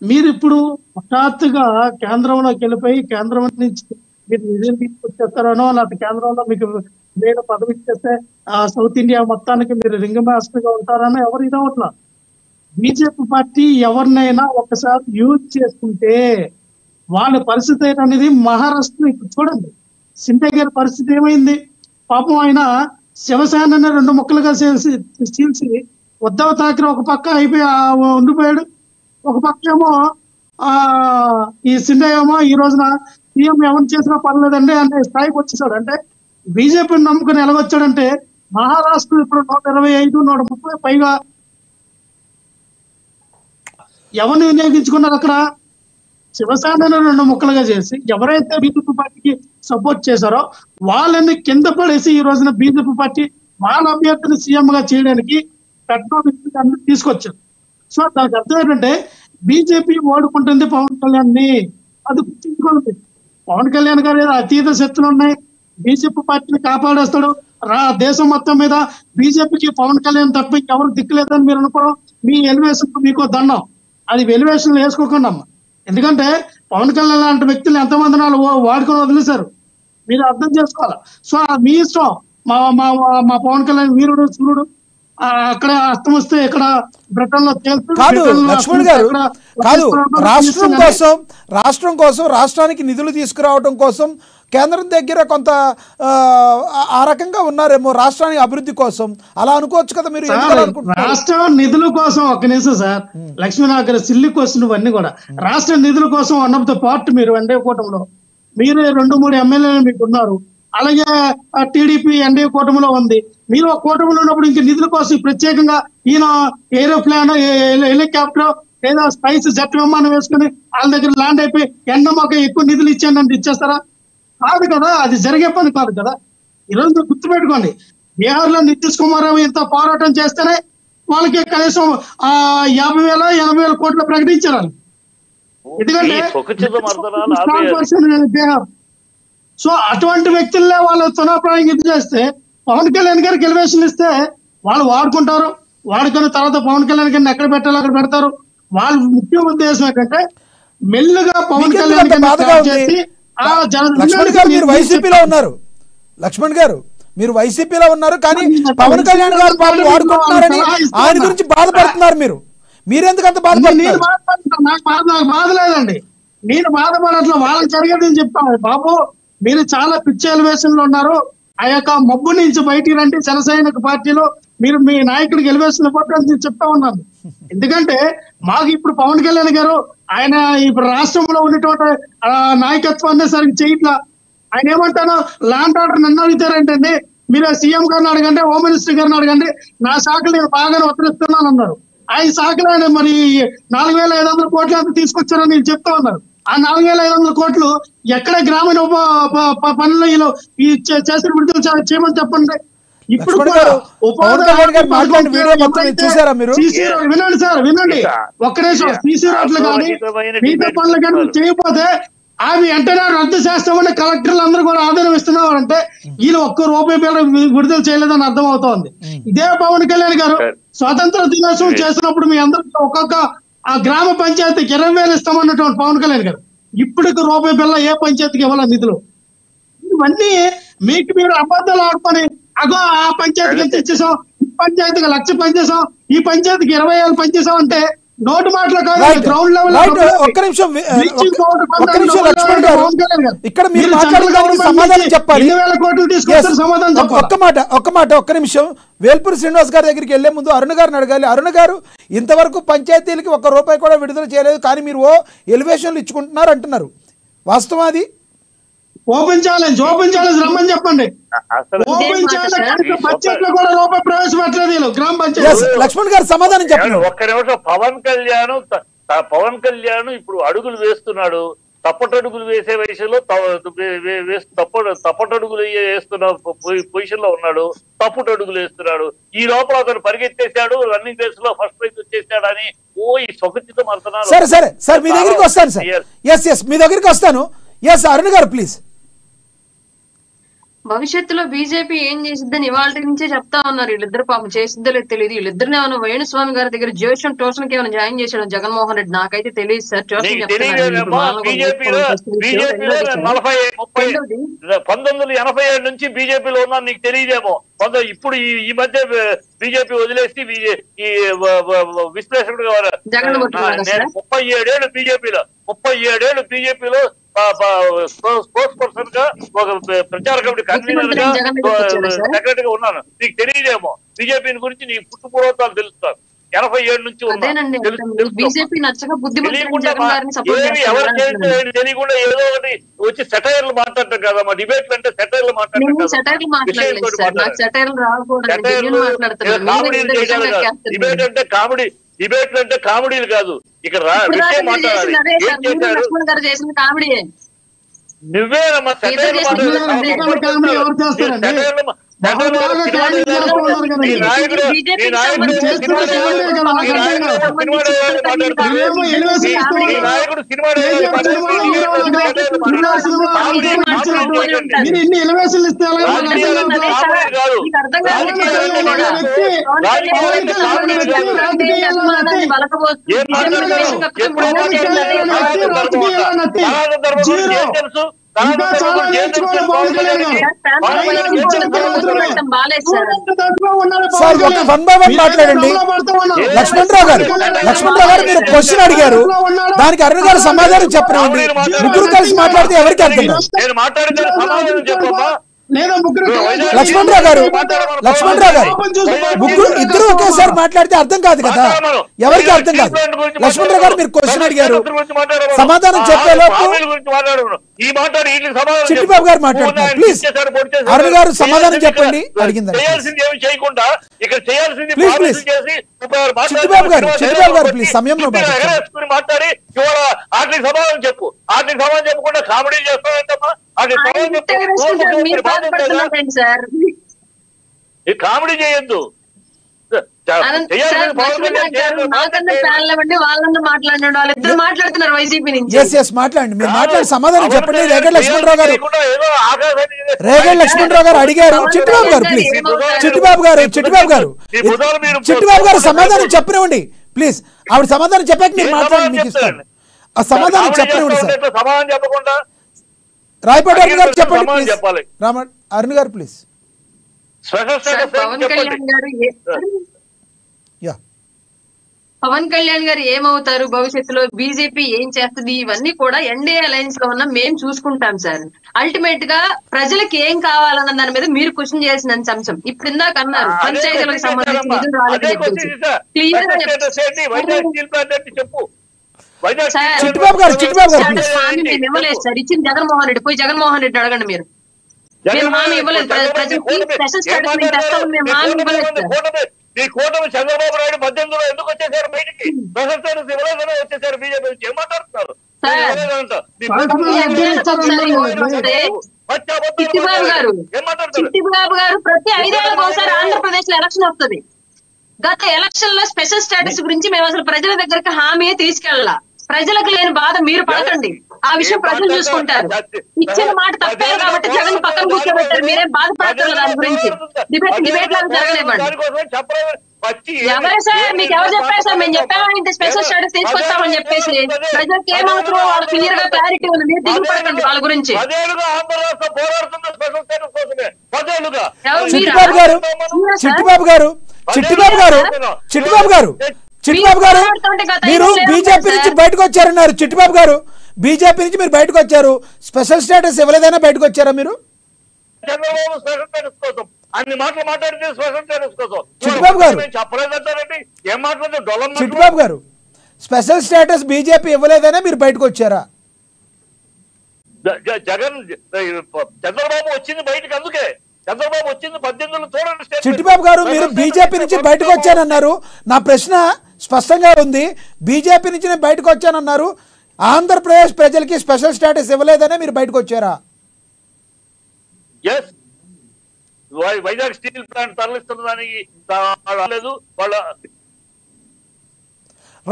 మీరు ఇప్పుడు హఠాత్తుగా కేంద్రంలోకి వెళ్ళిపోయి కేంద్రం నుంచి మీరు నిధులు తీసుకొచ్చేస్తారనో, లేకపోతే కేంద్రంలో మీకు నేను పదవి ఇచ్చేస్తే సౌత్ ఇండియా మొత్తానికి మీరు రింగ్ మాస్టర్ గా ఉంటారనో ఎవరు ఇదవట్లా. బీజేపీ పార్టీ ఎవరినైనా ఒకసారి యూజ్ చేసుకుంటే వాళ్ళ పరిస్థితి ఏంటనేది మహారాష్ట్ర ఇప్పుడు చూడండి. సింధే గారి పరిస్థితి ఏమైంది? పాపం ఆయన శివసేనని 2 ముక్కలుగా చీల్చి ఉద్ధవ్ ఠాక్రే ఒక పక్క అయిపోయి ఉండిపోయాడు, ఒక పక్క ఏమో ఈ సింధే ఏమో ఈ రోజున సీఎం ఎవరు చేసినా పర్లేదండి అంటే స్థాయికి వచ్చేసాడు. అంటే బీజేపీని నమ్ముకుని ఎలాగొచ్చాడంటే మహారాష్ట్ర ఇప్పుడు 125, 130 పైగా ఎవరిని వినియోగించుకున్నారు అక్కడ? శివసేనను 2 ముక్కలుగా చేసి ఎవరైతే బీజేపీ పార్టీకి సపోర్ట్ చేశారో వాళ్ళని కింద పడేసి ఈ రోజున బీజేపీ పార్టీ వాళ్ళ అభ్యర్థిని సీఎం గా చేయడానికి పెట్రోల్ తీసుకొచ్చారు. సో దానికి అర్థం ఏంటంటే బీజేపీ ఓడుకుంటుంది పవన్ కళ్యాణ్ ని. అది గుర్తుంచుకోండి. పవన్ కళ్యాణ్ గారు అతీత శక్తులు ఉన్నాయి, బీజేపీ పార్టీని కాపాడేస్తాడు. దేశం మొత్తం మీద బీజేపీకి పవన్ కళ్యాణ్ తప్ప ఎవరు దిక్కులేదని మీరు అనుకోవడం మీ ఎలివేషన్ మీకు దండం. అది ఎలివేషన్ వేసుకోకుండా అమ్మా. ఎందుకంటే పవన్ కళ్యాణ్ లాంటి వ్యక్తులు ఎంతమంది వాడుకొని వదిలేశారు, మీరు అర్థం చేసుకోవాలి. సో మీ ఇష్టం. మా పవన్ కళ్యాణ్ వీరుడు సూర్యుడు అక్కడ అర్థం వస్తే ఇక్కడ బ్రిటన్ లో కాదు లక్ష్మణ్ గారు, కాదు రాష్ట్రం కోసం రాష్ట్రానికి నిధులు తీసుకురావడం కోసం కేంద్రం దగ్గర కొంత ఆ రకంగా ఉన్నారేమో రాష్ట్రానికి అభివృద్ధి కోసం, అలా అనుకోవచ్చు కదా మీరు? రాష్ట్రం నిధుల కోసం ఒక్క నిమిషం సార్, లక్ష్మీనాగర్ సిల్లి క్వశ్చన్ ఇవన్నీ కూడా రాష్ట్ర నిధుల కోసం వన్ ఆఫ్ ద పార్ట్. మీరు ఎన్డీఏ కూటమిలో మీరే 2-3 ఎమ్మెల్యేలు మీకు ఉన్నారు, అలాగే టీడీపీ ఎన్డీఏ కూటమిలో ఉంది. మీరు ఒక కూటమిలో ఉన్నప్పుడు ఇంక నిధుల కోసం ప్రత్యేకంగా ఈయన ఏరోప్లేన్, హెలికాప్టర్ లేదా స్పైస్ జెట్ విమానం వేసుకుని వాళ్ళ దగ్గర ల్యాండ్ అయిపోయి ఎండమాక ఎక్కువ నిధులు ఇచ్చాను అంటే ఇచ్చేస్తారా? కాదు కదా, అది జరిగే పని కాదు కదా. ఈరోజు గుర్తుపెట్టుకోండి, బీహార్ లో నితీష్ కుమార్ ఇంత పోరాటం చేస్తేనే వాళ్ళకి కనీసం 50,000-80,000 కోట్లు ప్రకటించారు. ఎందుకంటే బీహార్. సో అటువంటి వ్యక్తుల్లో వాళ్ళు తునాప్రాయం ఇది చేస్తే పవన్ కళ్యాణ్ గారికి ఎలివేషన్ ఇస్తే వాళ్ళు వాడుకుంటారు. వాడుకున్న తర్వాత పవన్ కళ్యాణ్ గారిని ఎక్కడ పెట్టాలో అక్కడ పెడతారు. వాళ్ళ ముఖ్య ఉద్దేశం ఏంటంటే మెల్లుగా పవన్ కళ్యాణ్ గారిని లక్ష్మణ్ గారు మీరు వైసీపీలో ఉన్నారు, లక్ష్మణ్ గారు మీరు వైసీపీలో ఉన్నారు, కానీ పవన్ కళ్యాణ్ గారు పాపం వాడుకుంటున్నారని ఆయన గురించి బాధపడుతున్నారు. మీరెందుకు అంత బాధపడుతున్నారు? నాకు బాధ లేదండి, నేను బాధపడట్లా. వాళ్ళకి జరిగేది నేను చెప్తాను. బాబు మీరు చాలా పిచ్చి ఎలివేషన్ లో ఉన్నారు. ఆ యొక్క మబ్బు నుంచి బయటికి రండి. జనసైనిక పార్టీలో మీరు మీ నాయకుడికి ఎలివేషన్ ఇవ్వట్లని నేను చెప్తా ఉన్నాను. ఎందుకంటే మాకు ఇప్పుడు పవన్ కళ్యాణ్ గారు ఆయన ఇప్పుడు రాష్ట్రంలో ఉన్నటువంటి నాయకత్వాన్ని సరిగ్గా చేయట్లా. ఆయన ఏమంటారు, ల్యాండ్ ఆర్డర్ నన్ను అడుగుతారంటే మీరు సీఎం గారిని అడగండి, హోమ్ మినిస్టర్ గారిని అడగండి, నా శాఖలు నేను బాగానే ఉత్తరిస్తున్నాను అన్నారు. ఆయన శాఖలు ఆయన మరి 4,500 కోట్లు అంత తీసుకొచ్చారని నేను చెప్తా ఉన్నారు. ఆ 4,500 కోట్లు ఎక్కడ గ్రామీణ పనులు చేసిన విడుదల చేయమని చెప్పండి. ఇప్పుడు వినండి సార్, వినండి ఒక్క నిమిషం. సీసీ రోడ్లు కానీ మిగతా పనులు కానీ చేయకపోతే అవి వెంటనే రద్దు చేస్తామని కలెక్టర్లు అందరూ కూడా ఆధారం ఇస్తున్నారంటే వీళ్ళు ₹1 బిల్లు విడుదల చేయలేదని అర్థం అవుతోంది. ఇదే పవన్ కళ్యాణ్ గారు స్వాతంత్ర దినోత్సవం చేసినప్పుడు మీ అందరికీ ఒక్కొక్క ఆ గ్రామ పంచాయతీకి 20,000 ఇస్తామన్నటువంటి పవన్ కళ్యాణ్ గారు ఇప్పటికి ₹1 బిల్ల ఏ పంచాయతీకి ఇవ్వాలి నిధులు. ఇవన్నీ మీకు మీరు అబద్ధాలు ఆడుకొని అగో ఆ పంచాయతీకి ఎంత ఇచ్చేసాం, ఈ పంచాయతీకి 1,00,000 పనిచేసాం, ఈ పంచాయతీకి 20,000 పనిచేసాం అంటే నోటు మాటలు కాదు, గ్రౌండ్ లెవెల్. ఒక్క నిమిషం లక్ష్మణ్ గారు, ఇక్కడ మీరు మాట్లాడడానికి సమాధానం చెప్పాలి. 2,000 కోట్లు తీసుకొస్తారు, సమాధానం చెప్పాలి. ఒక్క నిమిషం. వేల్పూరి శ్రీనివాస్ గారి దగ్గరికి వెళ్లే ముందు అరుణ్ గారిని అడగాలి. అరుణ్ గారు, ఇంతవరకు పంచాయతీలకి ₹1 కూడా విడుదల చేయలేదు, కానీ మీరు ఎలివేషన్లు ఇచ్చుకుంటున్నారు అంటున్నారు, వాస్తవం అది? ఓపెన్ ఛాలెంజ్ రమ్మని చెప్పండి. అసలు ఓపెన్ ఛాలెంజ్ బడ్జెట్ లో కూడా రూపాయి ప్రవేశపెట్టలేదు వీళ్ళు గ్రామ పంచాయతీ. లక్ష్మణ్ గారు సమాధానం చెప్పండి. ఒక్క నిమిషం. పవన్ కళ్యాణ్ ఇప్పుడు అడుగులు వేస్తున్నాడు. తప్పటడుగులు వేసే వయసులో తప్పటడుగులు వేస్తున్న పొజిషన్ లో ఉన్నాడు. తప్పుటడుగులు వేస్తున్నాడు. ఈ లోపల అతను పరిగెత్తేశాడు, రన్నింగ్ రేస్ లో ఫస్ట్ ప్రైజ్ వచ్చేసాడు అని ఈ సొగచితం అర్థనాలు. సరే మీ దగ్గరికి వస్తాను సార్. ఎస్ మీ దగ్గరికి వస్తాను. ఎస్ అరుణ్ గారు ప్లీజ్. భవిష్యత్తులో బీజేపీ ఏం చేసిద్దని ఇవాళ నుంచే చెప్తా ఉన్నారు. వీళ్ళిద్దరు పాపం చేసిద్దో లేదు తెలియదు. వీళ్ళిద్దరిని ఏమైనా వేణుస్వామి గారి దగ్గర ట్యూషన్ కి ఏమైనా జాయిన్ చేశాడు జగన్మోహన్ రెడ్డి, నాకైతే తెలియదు సార్. ట్యూషన్ 1987 నుంచి బీజేపీలో ఉన్నాను, నీకు తెలియదేమో. ఇప్పుడు ఈ మధ్య బీజేపీ వదిలేసి ఈ విశ్లేషకుడుగా 37 ఏళ్ళు బీజేపీలో స్పోర్ట్స్ పర్సన్ గా ఒక ప్రచార కమిటీ కన్వీనర్ గా సెక్రటరీగా ఉన్నాను, నీకు తెలియదేమో. బీజేపీ గురించి నీ పుట్టుపూర్వతాలు తెలుస్తాను. 87 నుంచి తెలియకుండా ఏదో ఒకటి వచ్చి సెటైర్లు మాట్లాడటం కదమ్మా. డిబేట్లు అంటే సెటైర్లు మాట్లాడటం డిబేట్ అంటే కామెడీ. డిబేట్లు అంటే కామెడీలు కాదు. ఇక్కడ విషయం మాట్లాడాలి. ఏం చేశారు నువ్వేనమ్మా సెటైర్లు మాట్లాడండి. లక్ష్మణరావు గారు మీరు క్వశ్చన్ అడిగారు, దానికి అరుణ్ గారు సమాధానం చెప్పండి. ముగ్గురు కలిసి మాట్లాడితే ఎవరికి అర్థం కాదు. లక్ష్మణరావు గారు ఇద్దరు ఒకేసారి మాట్లాడితే అర్థం కాదు కదా, ఎవరికి అర్థం కాదు. లక్ష్మణరావు గారు మీరు క్వశ్చన్ అడిగారు, సమాధానం చెప్పేలోపు చిట్టిబాబు గారు మాట్లాడుతున్నారు. ప్లీజ్ అరుణ్ గారు సమాధానం చెప్పండి. అడిగింది ప్లీజ్ చిట్టిబాబు గారు ప్లీజ్ సమయంలో మాట్లాడి ఆర్థిక సమాధానం చెప్పు. ఆర్థిక సమాధానం చెప్పకుండా కామెడీ చేస్తానంటమ్మా. కామెడీ చేయొద్దు. మాట్లాడండి. మీరు మాట్లాడి సమాధానం చెప్పండి. రేగడి లక్ష్మణరావు గారు అడిగారు. చిట్టిబాబు గారు సమాధానం చెప్పనివ్వండి ప్లీజ్. ఆవిడ సమాధానం చెప్పాక మీరు మాట్లాడండి, మీకు ఇస్తాను. ఆ సమాధానం చెప్పనివ్వండి సార్. సమాధానం చెప్పకుండా రాయపాటి అరుణ్ గారు చెప్పండి అరుణ్ గారు ప్లీజ్. పవన్ కళ్యాణ్ గారు ఏమవుతారు భవిష్యత్తులో, బీజేపీ ఏం చేస్తుంది, ఇవన్నీ కూడా ఎన్డీఏ అలయన్స్ లో ఉన్న మేము చూసుకుంటాం సార్. అల్టిమేట్ గా ప్రజలకు ఏం కావాలన్న దాని మీద మీరు క్వశ్చన్ చేయాల్సిన అంశం. ఇప్పుడు ఇందాక అన్నారు పంచాయతీలకు సంబంధించి నిధులు రాలేదు. ఇవ్వలేదు సార్. ఇచ్చింది జగన్మోహన్ రెడ్డి. పోయి జగన్మోహన్ రెడ్డి అడగండి మీరు. మేము హామీ ఇవ్వలేదు. ప్రజలకి స్పెషల్ స్టేటస్ మేము తెస్తామని మేము హామీ ఇవ్వలేదు సార్. ఈ కూటమి చంద్రబాబు నాయుడు 18లో ఎందుకు వచ్చేసారు బయటికి? స్పెషల్ స్టేటస్ ఇవ్వలేదని వచ్చేసారు. బీజేపీ నుంచి ఏం మాట్లాడుతున్నారు? చిట్టిబాబు గారు ప్రతి 5 ఏళ్లకు ఒకసారి ఆంధ్రప్రదేశ్ లో ఎలక్షన్ వస్తుంది. గత ఎలక్షన్ లో స్పెషల్ స్టేటస్ గురించి మేము అసలు ప్రజల దగ్గరకు హామీ తీసుకెళ్ళాల. ప్రజలకు లేని బాధ మీరు పడకండి, ఆ విషయం ప్రజలు చూసుకుంటారు. ఇచ్చిన మాట తప్పారు కాబట్టి జగన్ పక్కన కూర్చోబెట్టారు. మీరేం బాధపడతారు దాని గురించి. డిబేట్ లాగా జరగలేమండి. ఎవరే సార్ మీకు ఎవరు చెప్పారు సార్? మేము చెప్పామంటే స్పెషల్ స్టేటస్ తీసుకొస్తామని చెప్పేసి ప్రజలకు ఏమవుతుందో వాళ్ళు క్లియర్ గా క్లారిటీ ఉంది. మీరు దిగుపడకండి వాళ్ళ గురించి. చిట్టిబాబు గారు మీరు బీజేపీ నుంచి బయటకు వచ్చారన్నారు. చిట్టిబాబు గారు బీజేపీ నుంచి మీరు బయటకు వచ్చారు, స్పెషల్ స్టేటస్ ఇవ్వలేదైనా బయటకు వచ్చారా మీరు? చంద్రబాబు స్పెషల్ స్టేటస్ కోసం అన్ని మాటలు మాట్లాడితే స్పెషల్ స్టేటస్ కోసం చిట్టిబాబు గారు చెప్పలేదంటారండి. ఏం మాట్లాడుతుంది? చిట్టిబాబు గారు స్పెషల్ స్టేటస్ బీజేపీ ఇవ్వలేదైనా మీరు బయటకు వచ్చారా? జగన్ చంద్రబాబు వచ్చింది బయటకు, అందుకే చంద్రబాబు వచ్చింది 18 చూడండి. చిట్టిబాబు గారు, మీరు బీజేపీ నుంచి బయటకు వచ్చానన్నారు. నా ప్రశ్న స్పష్టంగా ఉంది. బీజేపీ నుంచి నేను బయటకు వచ్చానన్నారు. ఆంధ్రప్రదేశ్ ప్రజలకి స్పెషల్ స్టేటస్ ఇవ్వలేదనే మీరు బయటకు వచ్చారా? ఎస్, వైజాగ్ స్టీల్ ప్లాంట్ తరలిస్తున్న దానికి లేదు వాళ్ళ.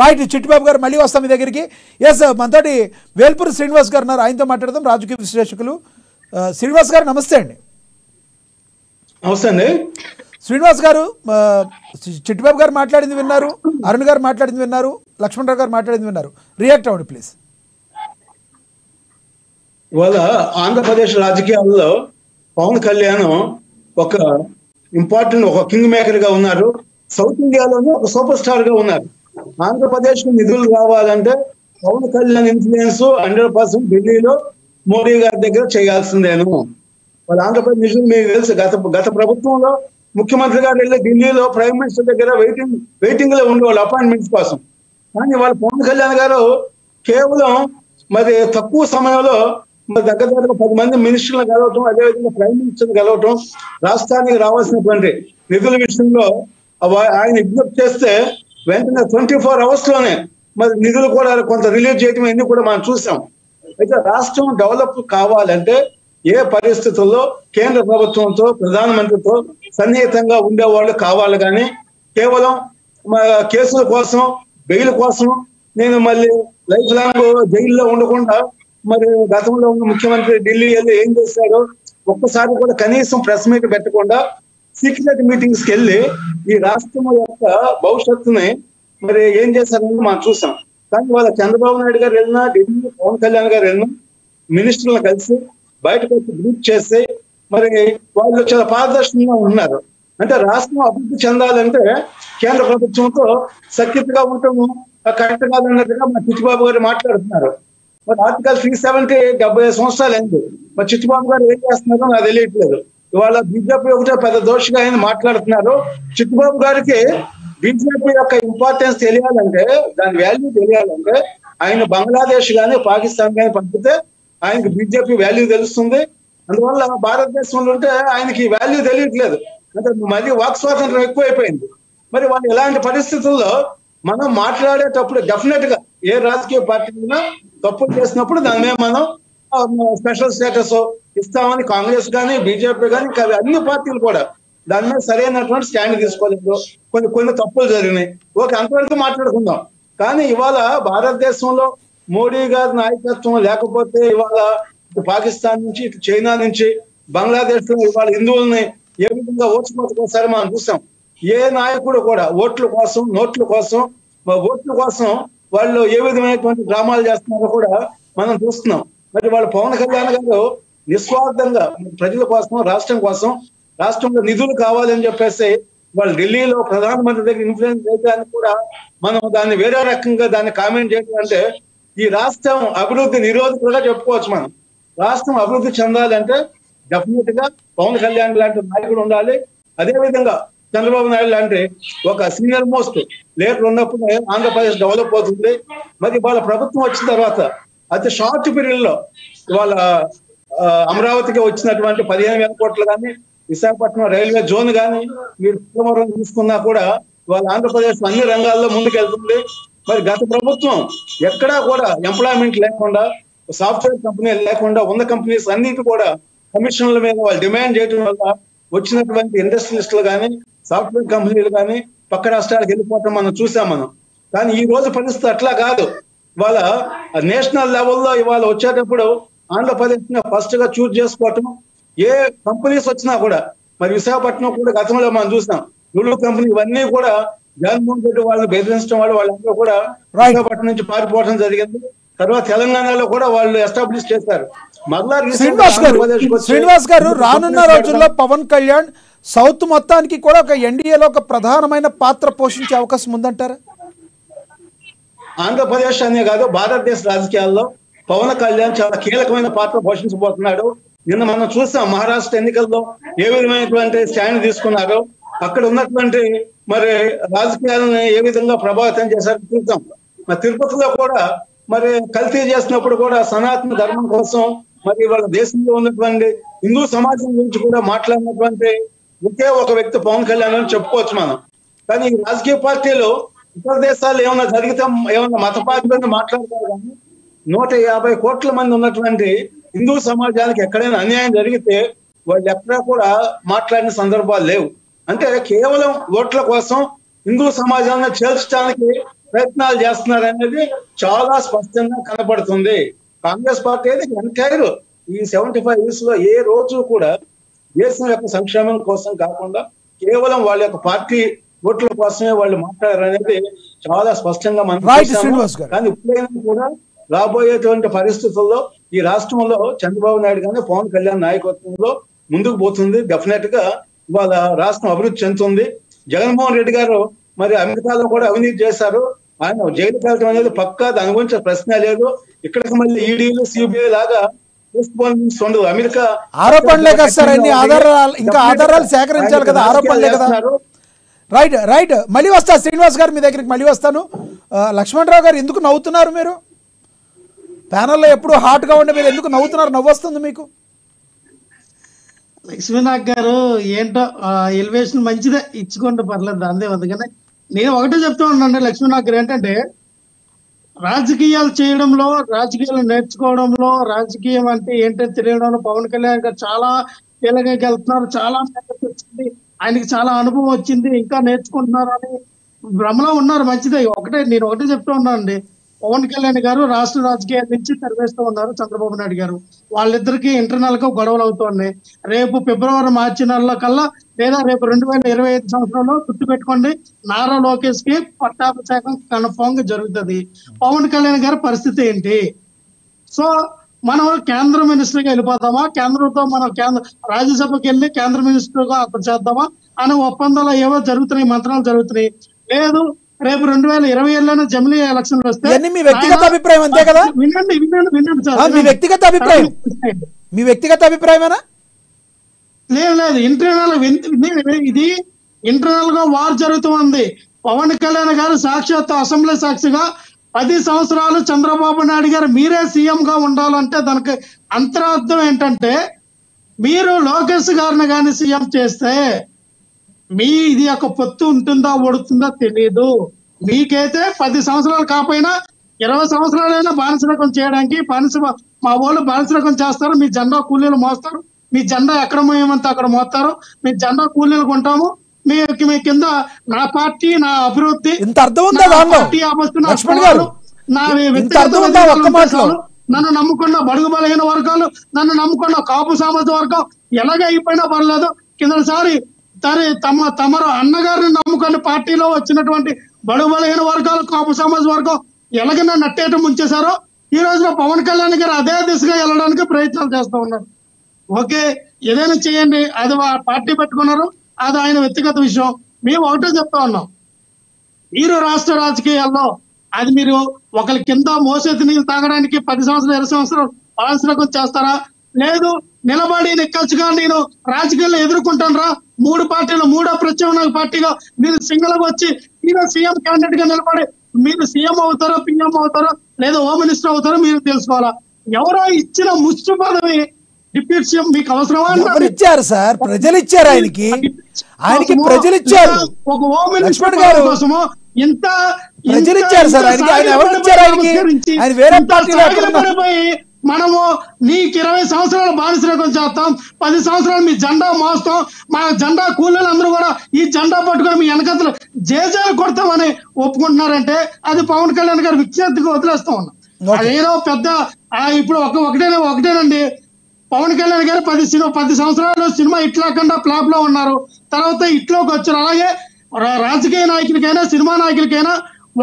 రైట్ చిట్టిబాబు గారు, మళ్ళీ వస్తాం మీ దగ్గరికి. ఎస్, మనతోటి వేల్పూరి శ్రీనివాస్ గారు ఉన్నారు, ఆయనతో మాట్లాడదాం. రాజకీయ విశ్లేషకులు శ్రీనివాస్ గారు నమస్తే అండి. నమస్తే అండి శ్రీనివాస్ గారు, చిట్టిబాబు గారు మాట్లాడింది విన్నారు, అరుణ్ గారు మాట్లాడింది విన్నారు, లక్ష్మణరావు గారు మాట్లాడింది విన్నారు. రియాక్ట్ అవ్వండి ప్లీజ్. ఇవాళ ఆంధ్రప్రదేశ్ రాజకీయాల్లో పవన్ కళ్యాణ్ ఒక ఇంపార్టెంట్, ఒక కింగ్ మేకర్ గా ఉన్నారు. సౌత్ ఇండియాలోనే ఒక సూపర్ స్టార్ గా ఉన్నారు. ఆంధ్రప్రదేశ్ నిధులు రావాలంటే పవన్ కళ్యాణ్ ఇన్ఫ్లుయెన్స్ 100% ఢిల్లీలో మోడీ గారి దగ్గర చేయాల్సిందేను. వాళ్ళ ఆంధ్రప్రదేశ్ నిధులు మీకు తెలుసు, గత ప్రభుత్వంలో ముఖ్యమంత్రి గారు వెళ్ళి ఢిల్లీలో ప్రైమ్ మినిస్టర్ దగ్గర వెయిటింగ్ లో ఉండేవాళ్ళు అపాయింట్మెంట్స్ కోసం. కానీ వాళ్ళ పవన్ కళ్యాణ్ గారు కేవలం మరి తక్కువ సమయంలో మరి దగ్గర 10 మంది మినిస్టర్లు కలవటం, అదేవిధంగా ప్రైమ్ మినిస్టర్ కలవటం, రాష్ట్రానికి రావాల్సినటువంటి నిధుల విషయంలో ఆయన విజ్ఞప్తి చేస్తే వెంటనే 24 hours లోనే మరి నిధులు కూడా కొంత రిలీజ్ చేయడం ఇవన్నీ కూడా మనం చూసాం. అయితే రాష్ట్రం డెవలప్ కావాలంటే ఏ పరిస్థితుల్లో కేంద్ర ప్రభుత్వంతో, ప్రధానమంత్రితో సన్నిహితంగా ఉండేవాళ్ళు కావాలి. కానీ కేవలం కేసుల కోసం, బెయిల్ కోసం నేను మళ్ళీ లైఫ్ లాంగ్ జైల్లో ఉండకుండా మరి గతంలో ఉన్న ముఖ్యమంత్రి ఢిల్లీ వెళ్ళి ఏం చేశాడో ఒక్కసారి కూడా కనీసం ప్రెస్ మీట్ పెట్టకుండా సీక్రెట్ మీటింగ్స్ కి వెళ్ళి ఈ రాష్ట్రం యొక్క భవిష్యత్తుని మరి ఏం చేశారని మనం చూసాం. కానీ వాళ్ళ చంద్రబాబు నాయుడు గారు వెళ్ళినా, ఢిల్లీ పవన్ కళ్యాణ్ గారు వెళ్ళినా మినిస్టర్లను కలిసి బయటకు వచ్చి గ్రూప్ చేసి మరి వాళ్ళు చాలా పారదర్శకంగా ఉన్నారు. అంటే రాష్ట్రం అభివృద్ధి చెందాలంటే కేంద్ర ప్రభుత్వంతో సఖ్యతగా ఉండటం కరెక్ట్ కాదన్నట్టుగా మా చిట్టిబాబు గారు మాట్లాడుతున్నారు. మరి ఆర్టికల్ 370 70 సంవత్సరాలు అయింది. మరి చిట్టిబాబు గారు ఏం చేస్తున్నారో నాకు తెలియట్లేదు. ఇవాళ బీజేపీ ఒకటే పెద్ద దోషిగా ఆయన మాట్లాడుతున్నారు. చిట్టిబాబు గారికి బీజేపీ యొక్క ఇంపార్టెన్స్ తెలియాలంటే, దాని వాల్యూ తెలియాలంటే ఆయన బంగ్లాదేశ్ కానీ పాకిస్తాన్ కానీ పంపితే ఆయనకి బీజేపీ వాల్యూ తెలుస్తుంది. అందువల్ల భారతదేశంలో ఉంటే ఆయనకి వాల్యూ తెలియట్లేదు. అంటే మళ్ళీ వాక్ స్వాతంత్రం ఎక్కువైపోయింది. మరి వాళ్ళు ఇలాంటి పరిస్థితుల్లో మనం మాట్లాడేటప్పుడు డెఫినెట్ గా ఏ రాజకీయ పార్టీ తప్పులు చేసినప్పుడు దాని మీద మనం స్పెషల్ స్టేటస్ ఇస్తామని కాంగ్రెస్ కానీ, బీజేపీ కానీ, అన్ని పార్టీలు కూడా దాని మీద సరైనటువంటి స్టాండ్ తీసుకోలేదు. కొన్ని తప్పులు జరిగినాయి. ఓకే, అంతవరకు మాట్లాడుకుందాం. కానీ ఇవాళ భారతదేశంలో మోడీ గారి నాయకత్వం లేకపోతే ఇవాళ ఇటు పాకిస్తాన్ నుంచి, ఇటు చైనా నుంచి, బంగ్లాదేశ్ లో ఇవాళ హిందువుల్ని ఏ విధంగా ఓచుకోసారి మనం చూసాం. ఏ నాయకుడు కూడా ఓట్ల కోసం, నోట్ల కోసం, ఓట్ల కోసం వాళ్ళు ఏ విధమైనటువంటి డ్రామాలు చేస్తున్నారో కూడా మనం చూస్తున్నాం. మరి వాళ్ళు పవన్ కళ్యాణ్ గారు నిస్వార్థంగా ప్రజల కోసం, రాష్ట్రం కోసం, రాష్ట్రంలో నిధులు కావాలని చెప్పేసి వాళ్ళు ఢిల్లీలో ప్రధానమంత్రి దగ్గర ఇన్ఫ్లుయెన్స్ చేయడానికి కూడా మనం దాన్ని వేరే రకంగా దాన్ని కామెంట్ చేయడం అంటే ఈ రాష్ట్రం అభివృద్ధి నిరోధకులుగా చెప్పుకోవచ్చు. మనం రాష్ట్రం అభివృద్ధి చెందాలంటే డెఫినెట్ గా పవన్ కళ్యాణ్ లాంటి నాయకుడు ఉండాలి. అదే విధంగా చంద్రబాబు నాయుడు లాంటి ఒక సీనియర్ మోస్ట్ లీడర్ ఉన్నప్పుడు ఆంధ్రప్రదేశ్ డెవలప్ అవుతుంది. మరి వాళ్ళ ప్రభుత్వం వచ్చిన తర్వాత అతి షార్ట్ పీరియడ్ లో వాళ్ళ అమరావతికి వచ్చినటువంటి 15,000 కోట్లు కానీ, విశాఖపట్నం రైల్వే జోన్ కానీ, మీరు పోలవరం తీసుకున్నా కూడా వాళ్ళ ఆంధ్రప్రదేశ్ అన్ని రంగాల్లో ముందుకెళ్తుంది. మరి గత ప్రభుత్వం ఎక్కడా కూడా ఎంప్లాయ్మెంట్ లేకుండా, సాఫ్ట్వేర్ కంపెనీలు లేకుండా ఉన్న కంపెనీస్ అన్నిటి కూడా కమిషన్ల మీద వాళ్ళు డిమాండ్ చేయడం వల్ల వచ్చినటువంటి ఇండస్ట్రియలిస్టులు కానీ, సాఫ్ట్వేర్ కంపెనీలు కానీ పక్క రాష్ట్రాలకు వెళ్ళిపోవటం మనం చూసాం. కానీ ఈ రోజు పరిస్థితి అట్లా కాదు. ఇవాళ నేషనల్ లెవెల్లో ఇవాళ వచ్చేటప్పుడు ఆంధ్రప్రదేశ్ ఫస్ట్ గా చూజ్ చేసుకోవటం. ఏ కంపెనీస్ వచ్చినా కూడా మరి విశాఖపట్నం కూడా గతంలో మనం చూసాం. లులు కంపెనీ ఇవన్నీ కూడా జగన్మోహన్ రెడ్డి వాళ్ళని బెదిరించడం వల్ల వాళ్ళందరూ కూడా విశాఖపట్నం నుంచి పారిపోవడం జరిగింది. తర్వాత తెలంగాణలో కూడా వాళ్ళు ఎస్టాబ్లిష్ చేశారు. మరలా శ్రీనివాస్ గారు, రానున్న రోజుల్లో పవన్ కళ్యాణ్ సౌత్ మొత్తానికి కూడా ఒక ఎన్డీఏలో ఒక ప్రధానమైన పాత్ర పోషించే అవకాశం ఉందంటారా? ఆంధ్రప్రదేశ్ అనే కాదు, భారతదేశ రాజకీయాల్లో పవన్ కళ్యాణ్ చాలా కీలకమైన పాత్ర పోషించబోతున్నాడు. నిన్న మనం చూసాం మహారాష్ట్ర ఎన్నికల్లో ఏ విధమైనటువంటి స్టాండ్ తీసుకున్నారో, అక్కడ ఉన్నటువంటి మరి రాజకీయాలను ఏ విధంగా ప్రభావితం చేశారో చూసాం. మరి తిరుపతిలో కూడా మరి కల్తీ చేసినప్పుడు కూడా సనాతన ధర్మం కోసం మరి వాళ్ళ దేశంలో ఉన్నటువంటి హిందూ సమాజం గురించి కూడా మాట్లాడినటువంటి ఒకే ఒక వ్యక్తి పవన్ కళ్యాణ్ అని చెప్పుకోవచ్చు మనం. కానీ ఈ రాజకీయ పార్టీలు ఇతర దేశాల్లో ఏమన్నా జరిగితే ఏమన్నా మతపార్టీలను మాట్లాడతారు, కానీ 150 కోట్ల మంది ఉన్నటువంటి హిందూ సమాజానికి ఎక్కడైనా అన్యాయం జరిగితే వాళ్ళు ఎక్కడా కూడా మాట్లాడిన సందర్భాలు లేవు. అంటే కేవలం ఓట్ల కోసం హిందూ సమాజాన్ని చేర్చడానికి ప్రయత్నాలు చేస్తున్నారు అనేది చాలా స్పష్టంగా కనపడుతుంది. కాంగ్రెస్ పార్టీ అయితే ఎంటైర్ ఈ 75 years లో ఏ రోజు కూడా దేశం యొక్క సంక్షేమం కోసం కాకుండా కేవలం వాళ్ళ యొక్క పార్టీ ఓట్ల కోసమే వాళ్ళు మాట్లాడారు అనేది చాలా స్పష్టంగా మనం చూసాము. కానీ ఇప్పుడైనా కూడా రాబోయేటువంటి పరిస్థితుల్లో ఈ రాష్ట్రంలో చంద్రబాబు నాయుడు గానీ పవన్ కళ్యాణ్ నాయకత్వంలో ముందుకు పోతుంది. డెఫినెట్ గా వాళ్ళ రాష్ట్రం అభివృద్ధి చెందుతుంది. జగన్మోహన్ రెడ్డి గారు మరి అమెరికాలో కూడా అవినీతి చేశారు, ఆయన జైలుకి వెళ్ళడం అనేది పక్కా, దాని గురించి ప్రశ్న లేదు. ఇక్కడికి మళ్ళీ ఈడీలు సిబిఐ లాగా ఉండదు. అమెరికా ఆరోపణలే కదా సార్, అన్ని ఆధారాలు, ఇంకా ఆధారాలు సేకరించాలి కదా, ఆరోపణలే కదా. రైట్ రైట్, మళ్ళీ వస్తా శ్రీనివాస్ గారు మీ దగ్గరికి మళ్ళీ వస్తాను. లక్ష్మణరావు గారు ఎందుకు నవ్వుతున్నారు మీరు? ప్యానల్లో ఎప్పుడు హాట్గా ఉండే మీరు ఎందుకు నవ్వుతున్నారు? నవ్వు వస్తుంది మీకు? లక్ష్మీనాథ్ గారు ఏంటో ఎలివేషన్ మంచిదే, ఇచ్చుకుంటే పర్లేదు, అందే ఉంది. కానీ నేను ఒకటే చెప్తా ఉన్నాను లక్ష్మీనాథ్ గారు, ఏంటంటే రాజకీయాలు చేయడంలో, రాజకీయాలు నేర్చుకోవడంలో, రాజకీయం అంటే ఏంటో తెలియడంలో పవన్ కళ్యాణ్ గారు చాలా కీలకంగా వెళ్తున్నారు. చాలా మెసేజ్ వచ్చింది, ఆయనకి చాలా అనుభవం వచ్చింది, ఇంకా నేర్చుకుంటున్నారు అని భ్రమలో ఉన్నారు. మంచిదే. నేను ఒకటే చెప్తా ఉన్నాను అండి, పవన్ కళ్యాణ్ గారు రాష్ట్ర రాజకీయాల నుంచి తరివేస్తూ ఉన్నారు చంద్రబాబు నాయుడు గారు. వాళ్ళిద్దరికి ఇంటర్నల్ గా గొడవలు అవుతున్నాయి. రేపు ఫిబ్రవరి మార్చి నెలలో కల్లా లేదా రేపు 2025 సంవత్సరంలో గుర్తుపెట్టుకోండి, నారా లోకేష్ కి పట్టాభిషేకం కన్ఫామ్ గా జరుగుతుంది. పవన్ కళ్యాణ్ గారి పరిస్థితి ఏంటి? సో మనం కేంద్ర మినిస్టర్ గా వెళ్ళిపోతామా, కేంద్రంతో మనం రాజ్యసభకి వెళ్ళి కేంద్ర మినిస్టర్ గా అక్కడ చేద్దామా అనే ఒప్పందాలు ఏవో జరుగుతున్నాయి, మంత్రాలు జరుగుతున్నాయి. లేదు రేపు 2027లోనే జమిలీ ఎలక్షన్లు వస్తే మీ వ్యక్తిగత అభిప్రాయం అంతే కదా? వినండి సార్, మీ వ్యక్తిగత అభిప్రాయం, మీ వ్యక్తిగత అభిప్రాయమేనా? లేదు, ఇది ఇంటర్నల్ గా వార్ జరుగుతుంది. పవన్ కళ్యాణ్ గారు సాక్షాత్ అసెంబ్లీ సాక్షిగా 10 సంవత్సరాలు చంద్రబాబు నాయుడు గారు మీరే సీఎం గా ఉండాలంటే దానికి అంతరార్థం ఏంటంటే, మీరు లోకేష్ గారిని కానీ సీఎం చేస్తే మీ ఇది యొక్క పొత్తు ఉంటుందా ఓడుతుందా తెలియదు. మీకైతే 10 సంవత్సరాలు కాకపోయినా 20 సంవత్సరాలైనా బానిసరకం చేయడానికి మా వాళ్ళు బానిసరకం చేస్తారు. మీ జెండా కూలీలు మోస్తారు, మీ జెండా ఎక్కడ మోయమంటే అక్కడ మోస్తారు, మీ జెండా కూలీలు కొంటాము, మీ కింద నా పార్టీ, నా అభివృద్ధి, నన్ను నమ్ముకున్న బడుగు బలహీన వర్గాలు, నన్ను నమ్ముకున్న కాపు సామాజిక వర్గం ఎలాగ అయిపోయినా పర్లేదు. కిందసారి తమరు అన్నగారిని నమ్ముకున్న పార్టీలో వచ్చినటువంటి బడుగు బలహీన వర్గాలు, కాపు సామాజిక వర్గం ఎలాగైనా నట్టేయటం ముంచేశారో, ఈ రోజున పవన్ కళ్యాణ్ గారు అదే దిశగా వెళ్ళడానికి ప్రయత్నాలు చేస్తూ ఉన్నారు. ఓకే, ఏదైనా చేయండి, అది పార్టీ పెట్టుకున్నారు, అది ఆయన వ్యక్తిగత విషయం. మేము ఒకటే చెప్తా ఉన్నాం, మీరు రాష్ట్ర రాజకీయాల్లో అది మీరు ఒకరి కింద మోసేది నీళ్ళు తాగడానికి 10 సంవత్సరాలు 20 సంవత్సరాలు బానిసరకం చేస్తారా? లేదు, నిలబడి నిక్కచ్చుగా నేను రాజకీయాల్లో ఎదుర్కొంటాను, 3 పార్టీలు, 3వ ప్రత్యామ్నాయ పార్టీగా మీరు సింగిల్ గా వచ్చి మీరు సీఎం క్యాండిడేట్ గా నిలబడి మీరు సీఎం అవుతారో, పిఎం అవుతారో, లేదా హోమ్ మినిస్టర్ అవుతారో మీరు తెలుసుకోవాలా. ఎవరో ఇచ్చిన ముచ్చు పదవి డిప్యూటీ సీఎం మీకు అవసరమా? ఇచ్చారు సార్, ప్రజలు ఇచ్చారు, ఆయనకి ప్రజలు ఇచ్చారు. ఒక హోమ్ మినిస్టర్ కోసము ఇంత ప్రజలు ఇచ్చారు సార్ ఆయనకి. ఆయన ఎవరు ఇచ్చారు ఆయనకి? ఆయన వేరే పార్టీలో మనము నీకు 20 సంవత్సరాలు బానిసరకం చేస్తాం, 10 సంవత్సరాలు మీ జెండా మోస్తాం, మా జెండా కూలీలు అందరూ కూడా ఈ జెండా పట్టుకొని మీ వెనకతలు జేజేలు కొడతామని ఒప్పుకుంటున్నారంటే అది పవన్ కళ్యాణ్ గారు విజ్ఞప్తిగా వదిలేస్తా ఉన్నాం. అదేదో పెద్ద ఇప్పుడు ఒకటేనండి, పవన్ కళ్యాణ్ గారు 10 సంవత్సరాలు సినిమా హిట్ లేకుండా ఫ్లాప్ లో ఉన్నారు, తర్వాత హిట్లోకి వచ్చారు. అలాగే రాజకీయ నాయకులకైనా సినిమా నాయకులకైనా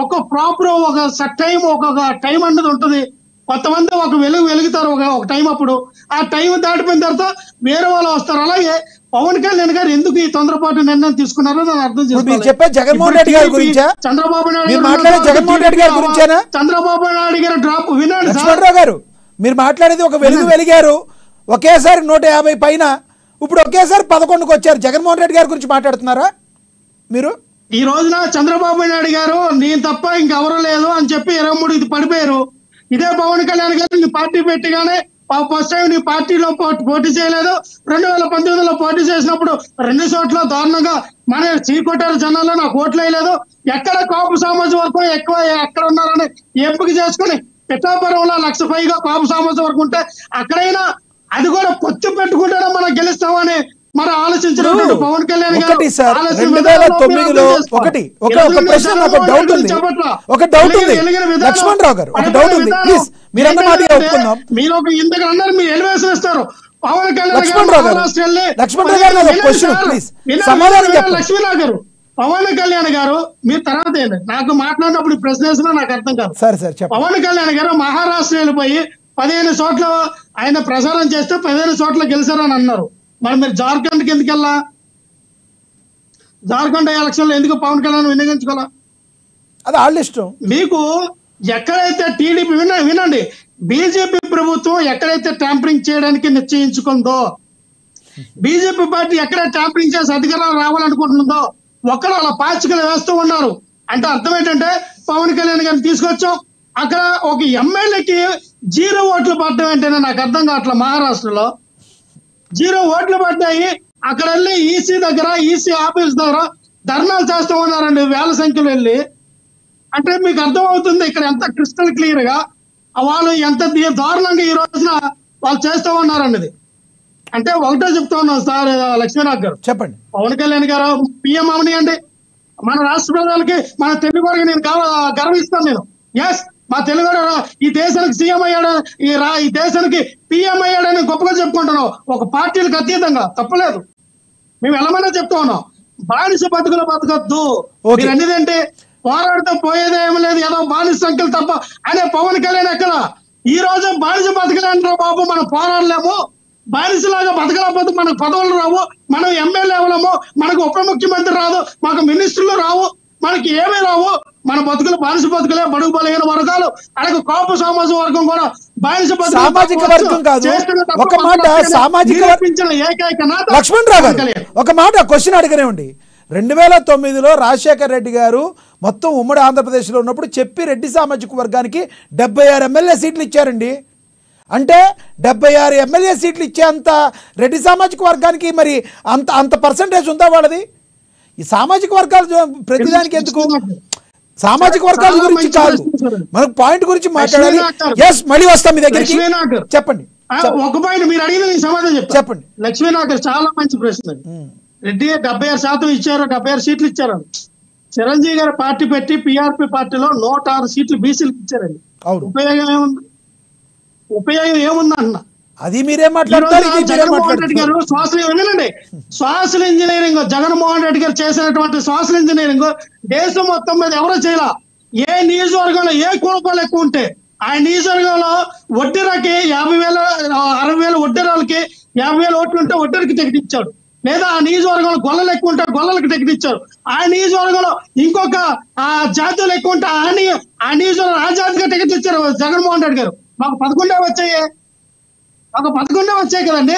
ఒక ప్రాపర్ ఒక టైం, ఒక టైం అన్నది ఉంటుంది. కొంతమంది ఒక వెలుగుతారు ఒక టైం, అప్పుడు ఆ టైం దాటిపోయిన తర్వాత వేరే వాళ్ళు వస్తారు. అలాగే పవన్ కళ్యాణ్ గారు ఎందుకు ఈ తొందరపాటు నిర్ణయం తీసుకున్నారో దాన్ని అర్థం చేసుకోవాలి. జగన్మోహన్ రెడ్డి గారి గురించి, చంద్రబాబు నాయుడు జగన్మోహన్ రెడ్డి గారి గురించేనా? చంద్రబాబు నాయుడు గారు డ్రాప్ వినండి లక్ష్మణరావు గారు, మీరు మాట్లాడేది ఒక వెలిగారు, ఒకేసారి 150 పైన, ఇప్పుడు ఒకేసారి 11కు వచ్చారు. జగన్మోహన్ రెడ్డి గారి గురించి మాట్లాడుతున్నారా మీరు? ఈ రోజున చంద్రబాబు నాయుడు గారు నేను తప్ప ఇంకెవరూ లేదు అని చెప్పి 23 పడిపోయారు. ఇదే పవన్ కళ్యాణ్ గారు పార్టీ పెట్టిగానే ఫస్ట్ టైం నీ పార్టీలో పోటీ చేయలేదు. 2019లో పోటీ చేసినప్పుడు 2 చోట్ల దారుణంగా మన చీకొట్టారు జనాల్లో, నాకు ఓట్లు వేయలేదు. ఎక్కడ కాపు సామాజిక వర్గం ఎక్కువ ఎక్కడ ఉన్నారని ఎంపిక చేసుకుని పిఠాపురంలో 1,00,000 పైగా కాపు సామాజిక వర్గం ఉంటే అక్కడైనా అది కూడా పొత్తు పెట్టుకుంటేనే మనం గెలుస్తామని మరి ఆలోచించినటువంటి పవన్ కళ్యాణ్ గారు ఒకటి సార్ 2009లో ఒక ప్రశ్న, నాకు డౌట్ ఉంది, లక్ష్మణ్ రావు గారు ఒక డౌట్ ఉంది, ప్లీజ్ మీరు అన్న మాట ఒప్పుకుందాం. మీరు ఒక ఇంతకు అన్నారు, మీరు ఎలివేషన్ ఇస్తారు. పవన్ కళ్యాణ్ లక్ష్మణ్ రావు గారు ప్లీజ్ సమాధానం చెప్పండి. లక్ష్మీరావు గారు, పవన్ కళ్యాణ్ గారు మీరు తర్వాత ఏంటి నాకు మాట్లాడినప్పుడు ప్రశ్న వేసినా నాకు అర్థం కాదు. సరే సార్ చెప్పండి. పవన్ కళ్యాణ్ గారు మహారాష్ట్ర వెళ్ళిపోయి 15 చోట్ల ఆయన ప్రచారం చేస్తే 15 చోట్ల గెలిచారని అన్నారు. మరి మీరు జార్ఖండ్కి ఎందుకు వెళ్ళా? జార్ఖండ్ ఎలక్షన్ లో ఎందుకు పవన్ కళ్యాణ్ వినియోగించుకోవాలా? అది వాళ్ళ ఇష్టం. మీకు ఎక్కడైతే టీడీపీ వినండి, బీజేపీ ప్రభుత్వం ఎక్కడైతే ట్యాంపరింగ్ చేయడానికి నిశ్చయించుకుందో, బీజేపీ పార్టీ ఎక్కడ ట్యాంపరింగ్ చేసి అధికారం రావాలనుకుంటుందో ఒక్కడు అలా పాచికలు వేస్తూ ఉన్నారు. అంటే అర్థం ఏంటంటే పవన్ కళ్యాణ్ గారిని తీసుకొచ్చాం, అక్కడ ఒక ఎమ్మెల్యేకి 0 ఓట్లు పడడం ఏంటనే నాకు అర్థం కావట్లే. మహారాష్ట్రలో 0 ఓట్లు పడ్డాయి. అక్కడ వెళ్ళి ఈసీ దగ్గర, ఈసీ ఆఫీస్ దగ్గర ధర్నాలు చేస్తూ ఉన్నారండి వేల సంఖ్యలో వెళ్ళి. అంటే మీకు అర్థం అవుతుంది ఇక్కడ ఎంత క్రిస్టల్ క్లియర్ గా వాళ్ళు ఎంత దారుణంగా ఈ రోజున వాళ్ళు చేస్తూ ఉన్నారన్నది. అంటే ఒకటే చెప్తా ఉన్నాం సార్ లక్ష్మీనాథ్ గారు, చెప్పండి. పవన్ కళ్యాణ్ గారు పిఎం అవనియండి, మన రాష్ట్ర ప్రజలకి మన తెలుగు వారికి నేను గర్విస్తాను. నేను ఎస్ మా తెలుగు ఈ దేశానికి సీఎం అయ్యాడు, ఈ దేశానికి పిఎం అయ్యాడని గొప్పగా చెప్పుకుంటున్నాం. ఒక పార్టీలకు అతీతంగా తప్పలేదు, మేము ఎలామైనా చెప్తా ఉన్నాం. బానిస బతుకులు బతకద్దు మీరు అన్నిదంటే పోరాడితే పోయేదే ఏమి లేదు, ఏదో బానిస సంఖ్యలు తప్ప అనే పవన్ కళ్యాణ్ ఎక్కడ ఈ రోజు బానిస బతకలేంటారు బాబు, మనం పోరాడలేము, బానిసలాగా బతకలేకపోతే మనకు పదవులు రావు, మనం ఎమ్మెల్యే అవ్వలేము, మనకు ఉప ముఖ్యమంత్రి రాదు, మాకు మినిస్టర్లు రావు, మనకి ఏమీ రావు, మన బతుకులు బానిస బతుకులే, బడుగు బలహీన వర్గాలు అలాగే కాపు సామాజిక వర్గం కూడా బానిస సామాజిక వర్గం కాదు. ఒక మాట సామాజిక ఏకైక లక్ష్మణ్ రావు గారు ఒక మాట క్వశ్చన్ అడగనివ్వండి. 2009లో రాజశేఖర్ రెడ్డి గారు మొత్తం ఉమ్మడి ఆంధ్రప్రదేశ్లో ఉన్నప్పుడు చెప్పి రెడ్డి సామాజిక వర్గానికి 76 ఎమ్మెల్యే సీట్లు ఇచ్చారండి. అంటే 76 ఎమ్మెల్యే సీట్లు ఇచ్చేంత రెడ్డి సామాజిక వర్గానికి మరి అంత పర్సంటేజ్ ఉందా వాళ్ళది? ఈ సామాజిక వర్గాలు ప్రతిదానికి ఎందుకు? సామాజిక వర్గాల గురించి కాదు, మనకు పాయింట్ గురించి మాట్లాడాలి. ఎస్ మళ్ళీ వస్తాం మీ దగ్గరికి, చెప్పండి. ఒక పాయింట్ మీరు అడిగిన సమాధానం చెప్పండి. లక్ష్మీనాథ్ గారు చాలా మంచి ప్రశ్న. రెడ్డి 76% ఇచ్చారు, 76 సీట్లు ఇచ్చారు. చిరంజీవి గారు పార్టీ పెట్టి పిఆర్పి పార్టీలో 106 సీట్లు బీసీలకు ఇచ్చారండి. ఉపయోగం ఏముంది? ఉపయోగం ఏముంది అన్న అది మీరేం మాట్లాడతారు? జగన్మోహన్ రెడ్డి గారు సోషల్ ఇంజనీరింగ్ జగన్మోహన్ రెడ్డి గారు చేసినటువంటి సోషల్ ఇంజనీరింగ్ దేశం మొత్తం మీద ఎవరో చేయాల. ఏ నియోజకవర్గంలో ఏ కుటుంబాలు ఎక్కువ ఉంటే ఆ నియోజకవర్గంలో వడ్డీరాకి 50,000 60,000 వడ్డీరాలకి 50,000 ఓట్లు ఉంటే వడ్డీరికి టికెట్ ఇచ్చాడు. లేదా ఆ నియోజకవర్గంలో గొల్లలు ఎక్కువ ఉంటే గొల్లలకు టికెట్ ఇచ్చారు. ఆ నియోజకవర్గంలో ఇంకొక జాతులు ఎక్కువ ఉంటే ఆ నియోజకవర్గం ఆ జాతిగా టికెట్ ఇచ్చారు జగన్మోహన్ రెడ్డి గారు. మాకు 11 వచ్చాయి, మాకు 11 వచ్చాయి కదండి.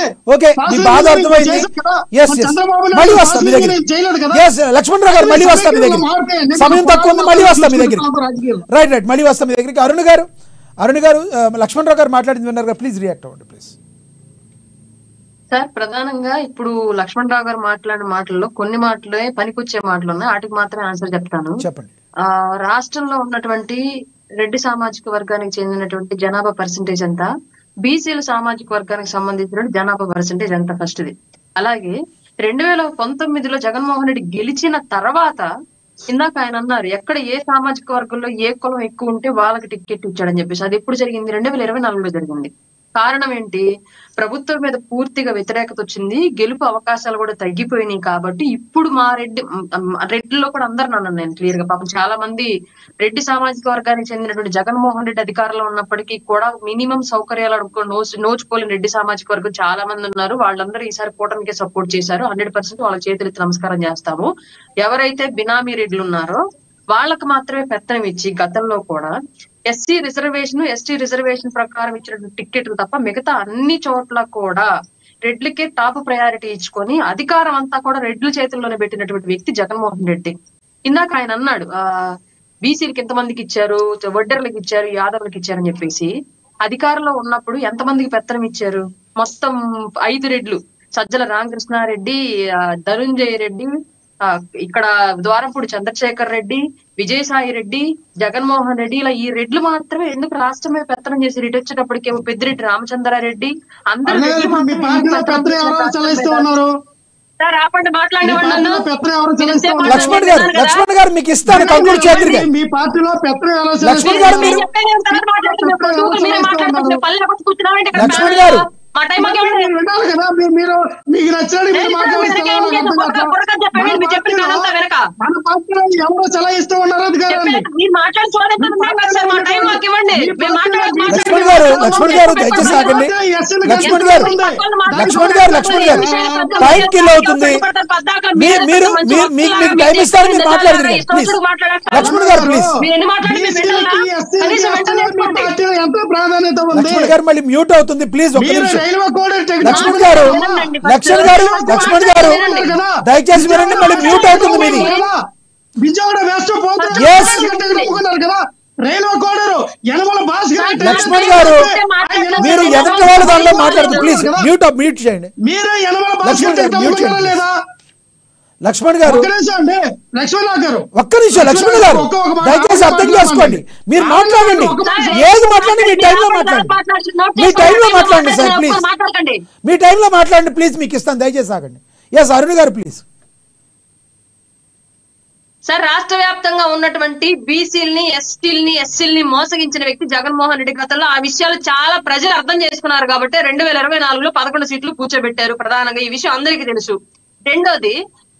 లక్ష్మణ్ రావు గారు మళ్ళీ వస్తాం మీ దగ్గర, సమయం తక్కువ ఉంది, మళ్ళీ వస్తాం మీ దగ్గర. రైట్ మళ్ళీ వస్తాం మీ దగ్గరికి. అరుణ్ గారు లక్ష్మణ్ రావు గారు మాట్లాడింది విన్నారు, ప్లీజ్ రియాక్ట్ అవ్వండి ప్లీజ్. సార్ ప్రధానంగా ఇప్పుడు లక్ష్మణ్ రావు గారు మాట్లాడిన మాటల్లో కొన్ని మాటలే పనికొచ్చే మాటలు ఉన్నాయి, వాటికి మాత్రమే ఆన్సర్ చెప్తాను. చెప్పండి. రాష్ట్రంలో ఉన్నటువంటి రెడ్డి సామాజిక వర్గానికి చెందినటువంటి జనాభా పర్సంటేజ్ ఎంత, బీసీల సామాజిక వర్గానికి సంబంధించిన జనాభా పర్సంటేజ్ ఎంత ఫస్ట్ది. అలాగే 2019లో జగన్మోహన్ రెడ్డి గెలిచిన తర్వాత ఇందాక ఆయన అన్నారు ఎక్కడ ఏ సామాజిక వర్గంలో ఏ కులం ఎక్కువ ఉంటే వాళ్ళకి టికెట్ ఇచ్చాడని చెప్పేసి. అది ఎప్పుడు జరిగింది? 2024లో జరిగింది. కారణం ఏంటి? ప్రభుత్వం మీద పూర్తిగా వ్యతిరేకత వచ్చింది, గెలుపు అవకాశాలు కూడా తగ్గిపోయినాయి. కాబట్టి ఇప్పుడు మా రెడ్డిలో కూడా అందరు నన్ను నేను క్లియర్ గా పాపం చాలా మంది రెడ్డి సామాజిక వర్గానికి చెందినటువంటి జగన్మోహన్ రెడ్డి అధికారంలో ఉన్నప్పటికీ కూడా మినిమం సౌకర్యాలు నోచుకోలేని రెడ్డి సామాజిక వర్గం చాలా మంది ఉన్నారు. వాళ్ళందరూ ఈసారి కూటమికే సపోర్ట్ చేశారు. 100% వాళ్ళ చేతులెత్తి నమస్కారం చేస్తాము. ఎవరైతే బినామీ రెడ్లు ఉన్నారో వాళ్ళకు మాత్రమే పెత్తనం ఇచ్చి గతంలో కూడా ఎస్సీ రిజర్వేషన్ ఎస్టీ రిజర్వేషన్ ప్రకారం ఇచ్చినటువంటి టికెట్లు తప్ప మిగతా అన్ని చోట్ల కూడా రెడ్లకే టాప్ ప్రయారిటీ ఇచ్చుకొని అధికారం అంతా కూడా రెడ్ల చేతుల్లోనే పెట్టినటువంటి వ్యక్తి జగన్మోహన్ రెడ్డి. ఇందాక ఆయన అన్నాడు బీసీలకి ఎంతమందికి ఇచ్చారు, వడ్డర్లకు ఇచ్చారు, యాదవులకు ఇచ్చారని చెప్పేసి. అధికారంలో ఉన్నప్పుడు ఎంతమందికి పెత్తనం ఇచ్చారు? మొత్తం 5 రెడ్లు, సజ్జల రామకృష్ణారెడ్డి, ధనుంజయ రెడ్డి, ఇక్కడ ద్వారంపూడి చంద్రశేఖర్ రెడ్డి, విజయసాయి రెడ్డి, జగన్మోహన్ రెడ్డి, ఇలా ఈ రెడ్లు మాత్రమే ఎందుకు రాష్ట్రం మీద పెత్తనం చేసి ఇటు వచ్చేటప్పటికేమో పెద్దిరెడ్డి రామచంద్రారెడ్డి అందరూ సార్ ఆపండి, మాట్లాడేవాళ్ళు. లక్ష్మణ్ గారు మీకు ఇస్తాను కంక్లూడ్ చేద్దరు. మీ పార్టీలో పెత్తనం లక్ష్మణ్ గారు మీరు లక్ష్మణ్ గారు మా టైం వినాలి కదా, మీరు మీకు నచ్చినట్టు మన పార్టీలో ఎవరో చలాయిస్తూ ఉన్నారు అధికారాన్ని. లక్ష్మణ్ గారు దయచేసి ఆగండి. లక్ష్మణ్ గారు టైం కిల్ అవుతుంది. మీరు మీకు టైం ఇస్తారు, మీరు మాట్లాడదు ప్లీజ్. లక్ష్మణ్ గారు ప్లీజ్. ఎంతో ప్రాధాన్యత ఉంది. లక్ష్మణ్ గారు మళ్ళీ మ్యూట్ అవుతుంది ప్లీజ్ ఒక్క నిమిషం. లక్ష్మణ్ గారు దయచేసి వినండి, మళ్ళీ మ్యూట్ అవుతుంది మీది. విజయవాడ వెస్ట్ పోతున్నారు కదా రైల్వే కోడరు యనమల భాస్ గారు. లక్ష్మణ్ గారు మీరు ఎదుటి వాళ్ళ దానిలో మాట్లాడుతూ ప్లీజ్ మ్యూట్ చేయండి. మీరు యనమల భాస్ గారు లేదా? లక్ష్మణ్ గారు ఒక్క నిమిషం లక్ష్మణ్ గారు దయచేసి అర్థం చేసుకోండి. మీరు మాట్లాడండి, ఏది మాట్లాడండి మీ టైంలో మాట్లాడండి. మీ టైంలో మాట్లాడండి సార్ ప్లీజ్. మీ టైంలో మాట్లాడండి ప్లీజ్, మీకు ఇస్తాను దయచేసి ఆగండి. ఎస్ అరుణ్ గారు ప్లీజ్. సార్ రాష్ట్ర వ్యాప్తంగా ఉన్నటువంటి బీసీలని, ఎస్సీలని మోసగించిన వ్యక్తి జగన్మోహన్ రెడ్డి. గతంలో ఆ విషయాలు చాలా ప్రజలు అర్థం చేసుకున్నారు కాబట్టి 2024లో 11 సీట్లు కూర్చోబెట్టారు. ప్రధానంగా ఈ విషయం అందరికీ తెలుసు. రెండోది,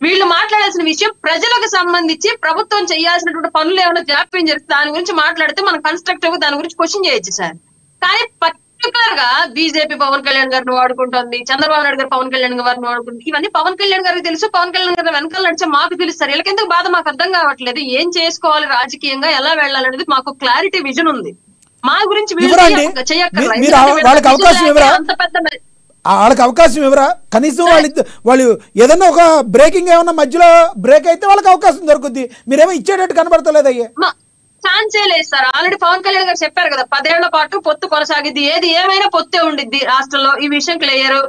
వీళ్ళు మాట్లాడాల్సిన విషయం ప్రజలకు సంబంధించి ప్రభుత్వం చేయాల్సినటువంటి పనులు ఏమైనా జాప్యం జరిగితే దాని గురించి మాట్లాడితే మనం కన్స్ట్రక్టివ్ గా దాని గురించి క్వశ్చన్ చేయొచ్చు సార్. కానీ పర్టికులర్ గా బీజేపీ పవన్ కళ్యాణ్ గారిని వాడుకుంటుంది, చంద్రబాబు నాయుడు గారు పవన్ కళ్యాణ్ గారిని వాడుకుంటుంది. ఇవన్నీ పవన్ కళ్యాణ్ గారికి తెలుసు, పవన్ కళ్యాణ్ గారి వెనకాల నడిచే మాకు తెలుసు సార్. వీళ్ళకెందుకు బాధ మాకు అర్థం కావట్లేదు. ఏం చేసుకోవాలి రాజకీయంగా, ఎలా వెళ్ళాలనేది మాకు క్లారిటీ విజన్ ఉంది. మా గురించి వాళ్ళకి అవకాశం ఎవరా? కనీసం వాళ్ళు ఏదన్నా ఒక బ్రేకింగ్ ఏమన్నా మధ్యలో బ్రేక్ అయితే వాళ్ళకి అవకాశం దొరుకుద్ది. మీరేమో ఇచ్చేటట్టు కనబడతలేదు. అయ్యే ఛాన్సే లేదు సార్. ఆల్రెడీ పవన్ కళ్యాణ్ గారు చెప్పారు కదా, 10 ఏళ్ల పాటు పొత్తు కొనసాగిద్ది, ఏది ఏమైనా పొత్తే ఉండిద్ది రాష్ట్రంలో. ఈ విషయం క్లియర్.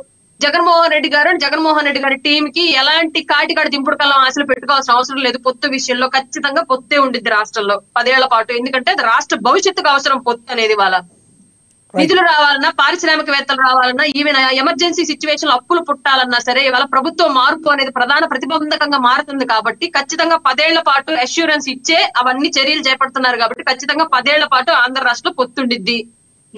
జగన్మోహన్ రెడ్డి గారి టీం కి ఎలాంటి కాటికాడి దింపుడు కల్లం ఆశలు పెట్టుకోవాల్సిన అవసరం లేదు. పొత్తు విషయంలో ఖచ్చితంగా పొత్తే ఉండిద్ది రాష్ట్రంలో 10 ఏళ్ల పాటు. ఎందుకంటే అది రాష్ట్ర భవిష్యత్తుకు అవసరం పొత్తు అనేది. వాళ్ళ నిధులు రావాలన్నా, పారిశ్రామికవేత్తలు రావాలన్నా, ఈవెన్ ఎమర్జెన్సీ సిచ్యువేషన్ అప్పులు పుట్టాలన్నా సరే ఇవాళ ప్రభుత్వ మార్పు అనేది ప్రధాన ప్రతిబంధకంగా మారుతుంది. కాబట్టి ఖచ్చితంగా 10 ఏళ్ల పాటు అష్యూరెన్స్ ఇచ్చే అవన్నీ చర్యలు చేపడుతున్నారు. కాబట్టి ఖచ్చితంగా 10 ఏళ్ల పాటు ఆంధ్ర రాష్ట్రంలో పొత్తుండిద్ది.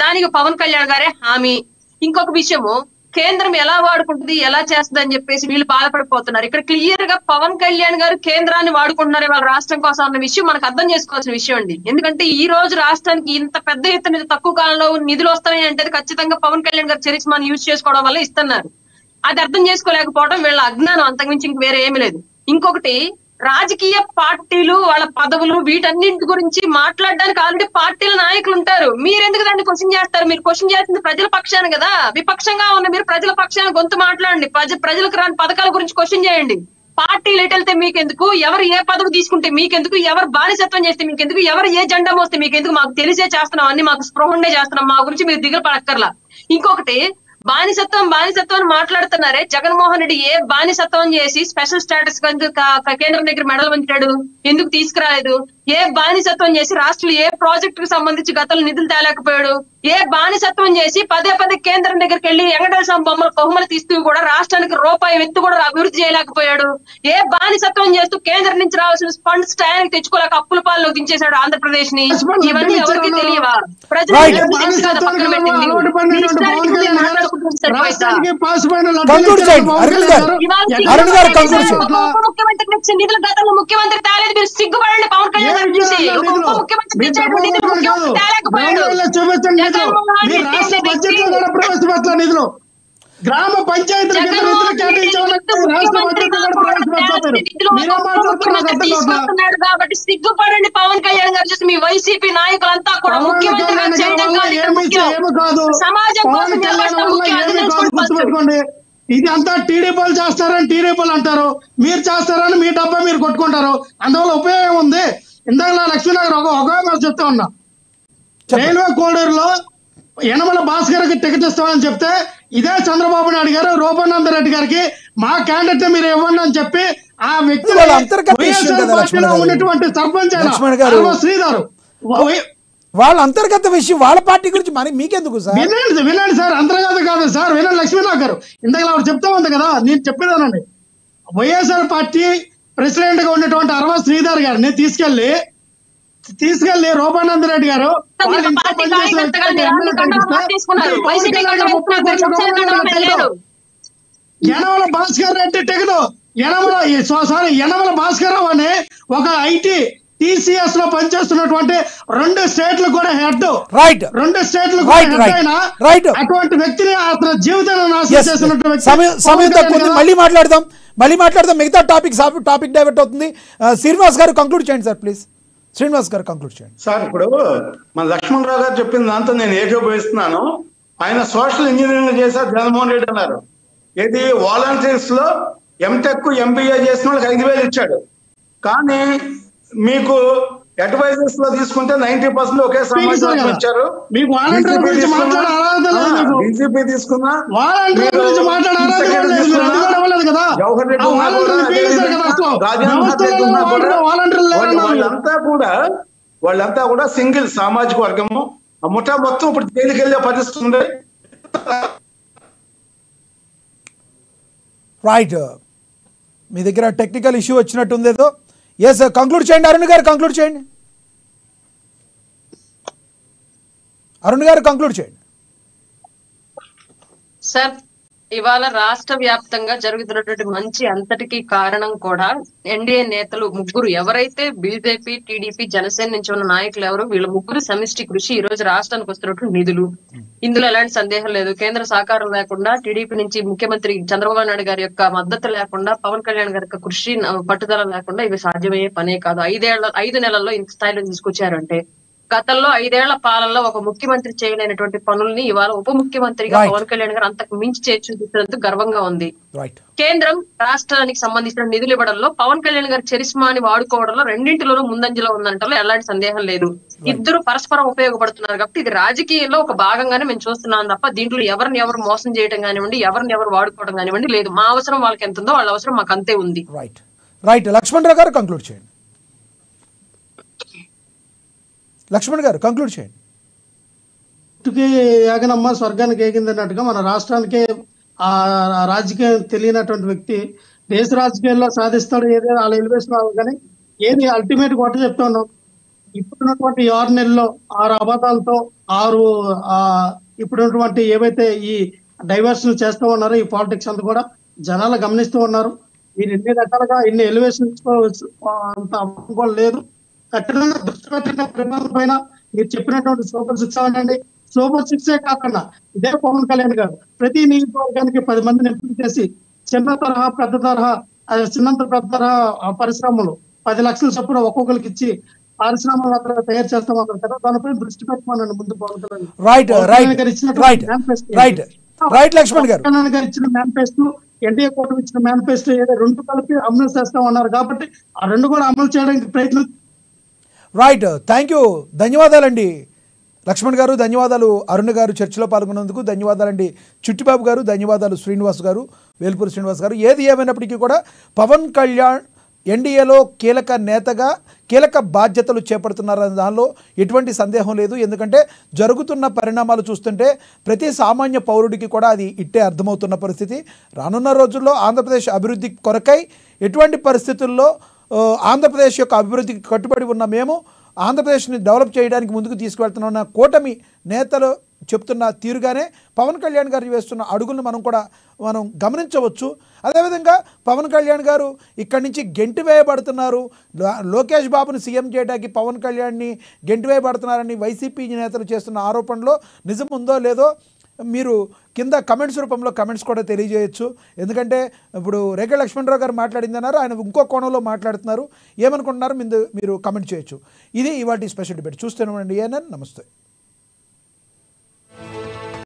దానికి పవన్ కళ్యాణ్ గారే హామీ. ఇంకొక విషయము, కేంద్రం ఎలా వాడుకుంటుంది, ఎలా చేస్తుంది అని చెప్పేసి వీళ్ళు బాధపడిపోతున్నారు. ఇక్కడ క్లియర్ గా పవన్ కళ్యాణ్ గారు కేంద్రాన్ని వాడుకుంటున్నారు వాళ్ళ రాష్ట్రం కోసం అన్న విషయం మనకు అర్థం చేసుకోవాల్సిన విషయం అండి. ఎందుకంటే ఈ రోజు రాష్ట్రానికి ఇంత పెద్ద ఎత్తున తక్కువ కాలంలో నిధులు వస్తాయి అంటే ఖచ్చితంగా పవన్ కళ్యాణ్ గారు చరిష్మాను యూజ్ చేసుకోవడం వల్ల ఇస్తున్నారు. అది అర్థం చేసుకోలేకపోవడం వీళ్ళ అజ్ఞానం, అంతకుమించి ఇంక వేరే ఏమీ లేదు. ఇంకొకటి, రాజకీయ పార్టీలు వాళ్ళ పదవులు వీటన్నింటి గురించి మాట్లాడడానికి ఆల్రెడీ పార్టీల నాయకులు ఉంటారు. మీరెందుకు దాన్ని క్వశ్చన్ చేస్తారు? మీరు క్వశ్చన్ చేస్తుంది ప్రజల పక్షాన కదా. విపక్షంగా ఉన్న మీరు ప్రజల పక్షాన గొంతు మాట్లాడండి. ప్రజలకు రాని పథకాల గురించి క్వశ్చన్ చేయండి. పార్టీలు ఎటెళ్తే మీకెందుకు, ఎవరు ఏ పదవి తీసుకుంటే మీకెందుకు, ఎవరు బానిసత్వం చేస్తే మీకెందుకు, ఎవరు ఏ జెండా మోస్తే మీకెందుకు, మాకు తెలిసే చేస్తున్నాం, అన్ని మాకు స్పృహండే చేస్తున్నాం, మా గురించి మీరు దిగులు పడక్కర్లా. ఇంకొకటి, బానిసత్వం అని మాట్లాడుతున్నారే, జగన్మోహన్ రెడ్డి ఏ బానిసత్వం చేసి స్పెషల్ స్టేటస్ కేంద్రం దగ్గర మెడల్ వంచాడు, ఎందుకు తీసుకురాలేదు? ఏ బానిసత్వం చేసి రాష్ట్రంలో ఏ ప్రాజెక్ట్ కు సంబంధించి గతంలో నిధులు తేలేకపోయాడు? ఏ బానిసత్వం చేసి పదే కేంద్రం దగ్గరికి వెళ్లి వెంకటేశ్వర బహుమతి తీస్తూ కూడా రాష్ట్రానికి రూపాయి ఎత్తు కూడా అభివృద్ధి చేయలేకపోయాడు? ఏ బానిసత్వం చేస్తూ కేంద్రం నుంచి రావాల్సిన ఫండ్స్ టయానికి తెచ్చుకోలేక అప్పుల పాలలో దించేశాడు ఆంధ్రప్రదేశ్ ని? ఇవన్నీ ఎవరికి తెలియవా? ప్రజలు పక్కన పెట్టింది. ముఖ్యమంత్రి నిధులు గతంలో ముఖ్యమంత్రి తేలేదు. మీరు సిగ్గుపడండి. పవన్ కళ్యాణ్ గారు చూసి ముఖ్యమంత్రి నిధులు గ్రామ పంచాయతీ కాబట్టి సిగ్గుపడండి. పవన్ కళ్యాణ్ గారు చూసి మీ వైసీపీ నాయకులంతా కూడా ముఖ్యమంత్రి సమాజం గుర్తుపెట్టుకోండి. ఇది అంతా టీడీపీలు చేస్తారని టీడీపీలు అంటారు, మీరు చేస్తారని మీ డబ్బా మీరు కొట్టుకుంటారు. అందువల్ల ఉపయోగం ఉంది. ఇందాక లక్ష్మీనగర్ ఒక చెప్తా ఉన్నా, రైల్వే కోడూరులో యనమల భాస్కర్కి టికెట్ ఇస్తామని చెప్తే ఇదే చంద్రబాబు నాయుడు గారు రూపానంద రెడ్డి గారికి మా క్యాండిడేట్ మీరు ఇవ్వండి అని చెప్పి ఆ వ్యక్తి వాళ్ళ అంతర్గత విషయం కదా లక్ష్మణ్ గారు. ఉన్నటువంటి సర్పంచ్ లక్ష్మణ్ గారు. శ్రీధర్ వాళ్ళ అంతర్గత విషయం వాళ్ళ పార్టీ గురించి మరి మీకెందుకు సార్? వినండి సార్, అంతర్గత కాదు సార్, వినండి లక్ష్మీనాథ్ గారు. ఇంతకు ఆవిడ చెప్తా ఉంది కదా, నేను చెప్పేదానండి. వైఎస్ఆర్ పార్టీ ప్రెసిడెంట్ గా ఉన్నటువంటి అరవ శ్రీధర్ గారిని తీసుకెళ్లి రూపానంద రెడ్డి గారు వాళ్ళ ఇంట్లో పనిచేసిన యనమల భాస్కర్ రెడ్డి టికెట్ యనమల భాస్కర్ రావు అనే ఒక ఐటీ టీసీఎస్ లో పనిచేస్తున్నటువంటి 2 స్టేట్లు కూడా హెడ్, రైట్ 2 స్టేట్లు రైట్ అటువంటి వ్యక్తిని అతని జీవితాన్ని నాశనం చేసినటువంటి సమయం తక్కువ ఉంది. మళ్ళీ మాట్లాడదాం మిగతా టాపిక్ డైవర్ట్ అవుతుంది. శ్రీనివాస్ గారు కంక్లూడ్ చేయండి సార్ ప్లీజ్. శ్రీనివాస్ గారు కంక్లూడ్ చేయండి సార్. ఇప్పుడు మన లక్ష్మణ్ రావు గారు చెప్పిన దాంతో నేను ఏకీభవిస్తున్నాను. ఆయన సోషల్ ఇంజనీరింగ్ చేశారు, జగన్మోహన్ రెడ్డి అన్నారు. ఏది వాలంటీర్స్ లో ఎంటెక్ ఎంబీఏ చేసిన వాళ్ళకి 5,000 ఇచ్చాడు. కానీ మీకు అడ్వైజర్స్ లో తీసుకుంటే 90% ఒకే సమాచారం ఇచ్చారు. డీజీపీ తీసుకున్నా వాళ్ళంతా కూడా సింగిల్ సామాజిక వర్గము. ఆ ముఠా మొత్తం ఇప్పుడు జైలుకి వెళ్ళే పరిస్థితి ఉంది. రైట్, మీ దగ్గర టెక్నికల్ ఇష్యూ వచ్చినట్టుంది ఏదో. ఎస్ కంక్లూడ్ చేయండి అరుణ్ గారు, కంక్లూడ్ చేయండి. అరుణ్ గారు కంక్లూడ్ చేయండి సార్. ఇవాళ రాష్ట్ర వ్యాప్తంగా జరుగుతున్నటువంటి మంచి అంతటికి కారణం కూడా ఎన్డీఏ నేతలు ముగ్గురు, ఎవరైతే బీజేపీ, టీడీపీ, జనసేన నుంచి ఉన్న నాయకులు ఎవరు, వీళ్ళ ముగ్గురు సమిష్టి కృషి ఈ రోజు రాష్ట్రానికి వస్తున్నటువంటి నిధులు. ఇందులో ఎలాంటి సందేహం లేదు. కేంద్ర సహకారం లేకుండా, టీడీపీ నుంచి ముఖ్యమంత్రి చంద్రబాబు నాయుడు గారి యొక్క మద్దతు లేకుండా, పవన్ కళ్యాణ్ గారి యొక్క కృషి పట్టుదల లేకుండా ఇవి సాధ్యమయ్యే పనే కాదు. 5 నెలల్లో ఇంత స్థాయిలో తీసుకొచ్చారంటే, గతంలో 5 ఏళ్ల పాలనలో ఒక ముఖ్యమంత్రి చేయలేనటువంటి పనుల్ని ఇవాళ ఉప ముఖ్యమంత్రిగా పవన్ కళ్యాణ్ గారు అంతకు మించి చూపించినందుకు గర్వంగా ఉంది. కేంద్రం రాష్ట్రానికి సంబంధించిన నిధులు ఇవ్వడంలో పవన్ కళ్యాణ్ గారి చరిస్మాని వాడుకోవడంలో రెండింటిలోనూ ముందంజలో ఉందంటే ఎలాంటి సందేహం లేదు. ఇద్దరు పరస్పరం ఉపయోగపడుతున్నారు కాబట్టి ఇది రాజకీయాల్లో ఒక భాగంగానే మేము చూస్తున్నాం తప్ప దీంట్లో ఎవరిని ఎవరు మోసం చేయడం కానివ్వండి, ఎవరిని ఎవరు వాడుకోవడం కానివ్వండి లేదు. మా అవసరం వాళ్ళకి ఎంత ఉందో వాళ్ళ అవసరం మాకు అంతే ఉంది. రైట్ లక్ష్మణ్ రావు గారు కంక్లూడ్ చేయండి. లక్ష్మణ్ గారు కంక్లూడ్ చేయండి. యాగనమ్మ స్వర్గానికి ఏగింది అన్నట్టుగా మన రాష్ట్రానికే ఆ రాజకీయం తెలియనటువంటి వ్యక్తి దేశ రాజకీయాల్లో సాధిస్తాడు. ఏదైనా వాళ్ళ ఎలివేషన్ కానీ ఏది అల్టిమేట్ కొట్ట చెప్తా ఉన్నాం. ఇప్పుడున్నటువంటి 6 నెలల్లో 6 అబద్ధాలతో 6 ఇప్పుడున్నటువంటి ఏవైతే ఈ డైవర్షన్ చేస్తూ ఉన్నారో ఈ పాలిటిక్స్ అంతా కూడా జనాలు గమనిస్తూ ఉన్నారు. మీరు ఎన్ని రకాలుగా ఎన్ని ఎలివేషన్ అంత కూడా లేదు. కఠినంగా దృష్టి పెట్టిన పరిమాణం పైన మీరు చెప్పినటువంటి సూపర్ 6 అనండి. సూపర్ 6 కాకుండా ఇదే పవన్ కళ్యాణ్ గారు ప్రతి నియోజకవర్గానికి 10 మందిని ఎంపిక చేసి చిన్నంత పెద్ద తరహా పరిశ్రమలు 10 లక్షల చొప్పున ఒక్కొక్కరికి ఇచ్చి పరిశ్రమలు అక్కడ తయారు చేస్తామన్నారు కదా, దానిపై దృష్టి పెట్టమనండి ముందు పవన్ కళ్యాణ్ గారు ఇచ్చిన మేనిఫెస్టో, ఎన్డీఏ కూటమి ఇచ్చిన మేనిఫెస్టో ఏదో 2 కలిపి అమలు చేస్తామన్నారు కాబట్టి ఆ 2 కూడా అమలు చేయడానికి ప్రయత్నం. రైట్, థ్యాంక్ యూ, ధన్యవాదాలండి లక్ష్మణ్ గారు, ధన్యవాదాలు అరుణ్ గారు, చర్చలో పాల్గొన్నందుకు ధన్యవాదాలండి చిట్టిబాబు గారు, ధన్యవాదాలు శ్రీనివాస్ గారు, వేల్పూరి శ్రీనివాస్ గారు. ఏది ఏమైనప్పటికీ కూడా పవన్ కళ్యాణ్ ఎన్డీఏలో కీలక నేతగా కీలక బాధ్యతలు చేపడుతున్నారన్న దానిలో ఎటువంటి సందేహం లేదు. ఎందుకంటే జరుగుతున్న పరిణామాలు చూస్తుంటే ప్రతి సామాన్య పౌరుడికి కూడా అది ఇట్టే అర్థమవుతున్న పరిస్థితి. రానున్న రోజుల్లో ఆంధ్రప్రదేశ్ అభివృద్ధి కొరకై ఎటువంటి పరిస్థితుల్లో ఆంధ్రప్రదేశ్ యొక్క అభివృద్ధికి కట్టుబడి ఉన్న మేము ఆంధ్రప్రదేశ్ని డెవలప్ చేయడానికి ముందుకు తీసుకువెళ్తున్న కూటమి నేతలు చెప్తున్న తీరుగానే పవన్ కళ్యాణ్ గారు వేస్తున్న అడుగులను మనం గమనించవచ్చు. అదేవిధంగా పవన్ కళ్యాణ్ గారు ఇక్కడి నుంచి గెంటి వేయబడుతున్నారు, లోకేష్ బాబుని సీఎం చేయడానికి పవన్ కళ్యాణ్ని గెంటి వేయబడుతున్నారని వైసీపీ నేతలు చేస్తున్న ఆరోపణలో నిజం ఉందో లేదో మీరు కింద కమెంట్స్ రూపంలో కమెంట్స్ కూడా తెలియజేయచ్చు. ఎందుకంటే ఇప్పుడు రేఖ లక్ష్మణరావు గారు మాట్లాడిందన్నారు, ఆయన ఇంకో కోణంలో మాట్లాడుతున్నారు. ఏమనుకుంటున్నారు మీరు కమెంట్ చేయొచ్చు. ఇది ఇవాళ స్పెషల్ డిబేట్. చూస్తూనే ఉండండి. ఏఎన్ఎన్. నమస్తే.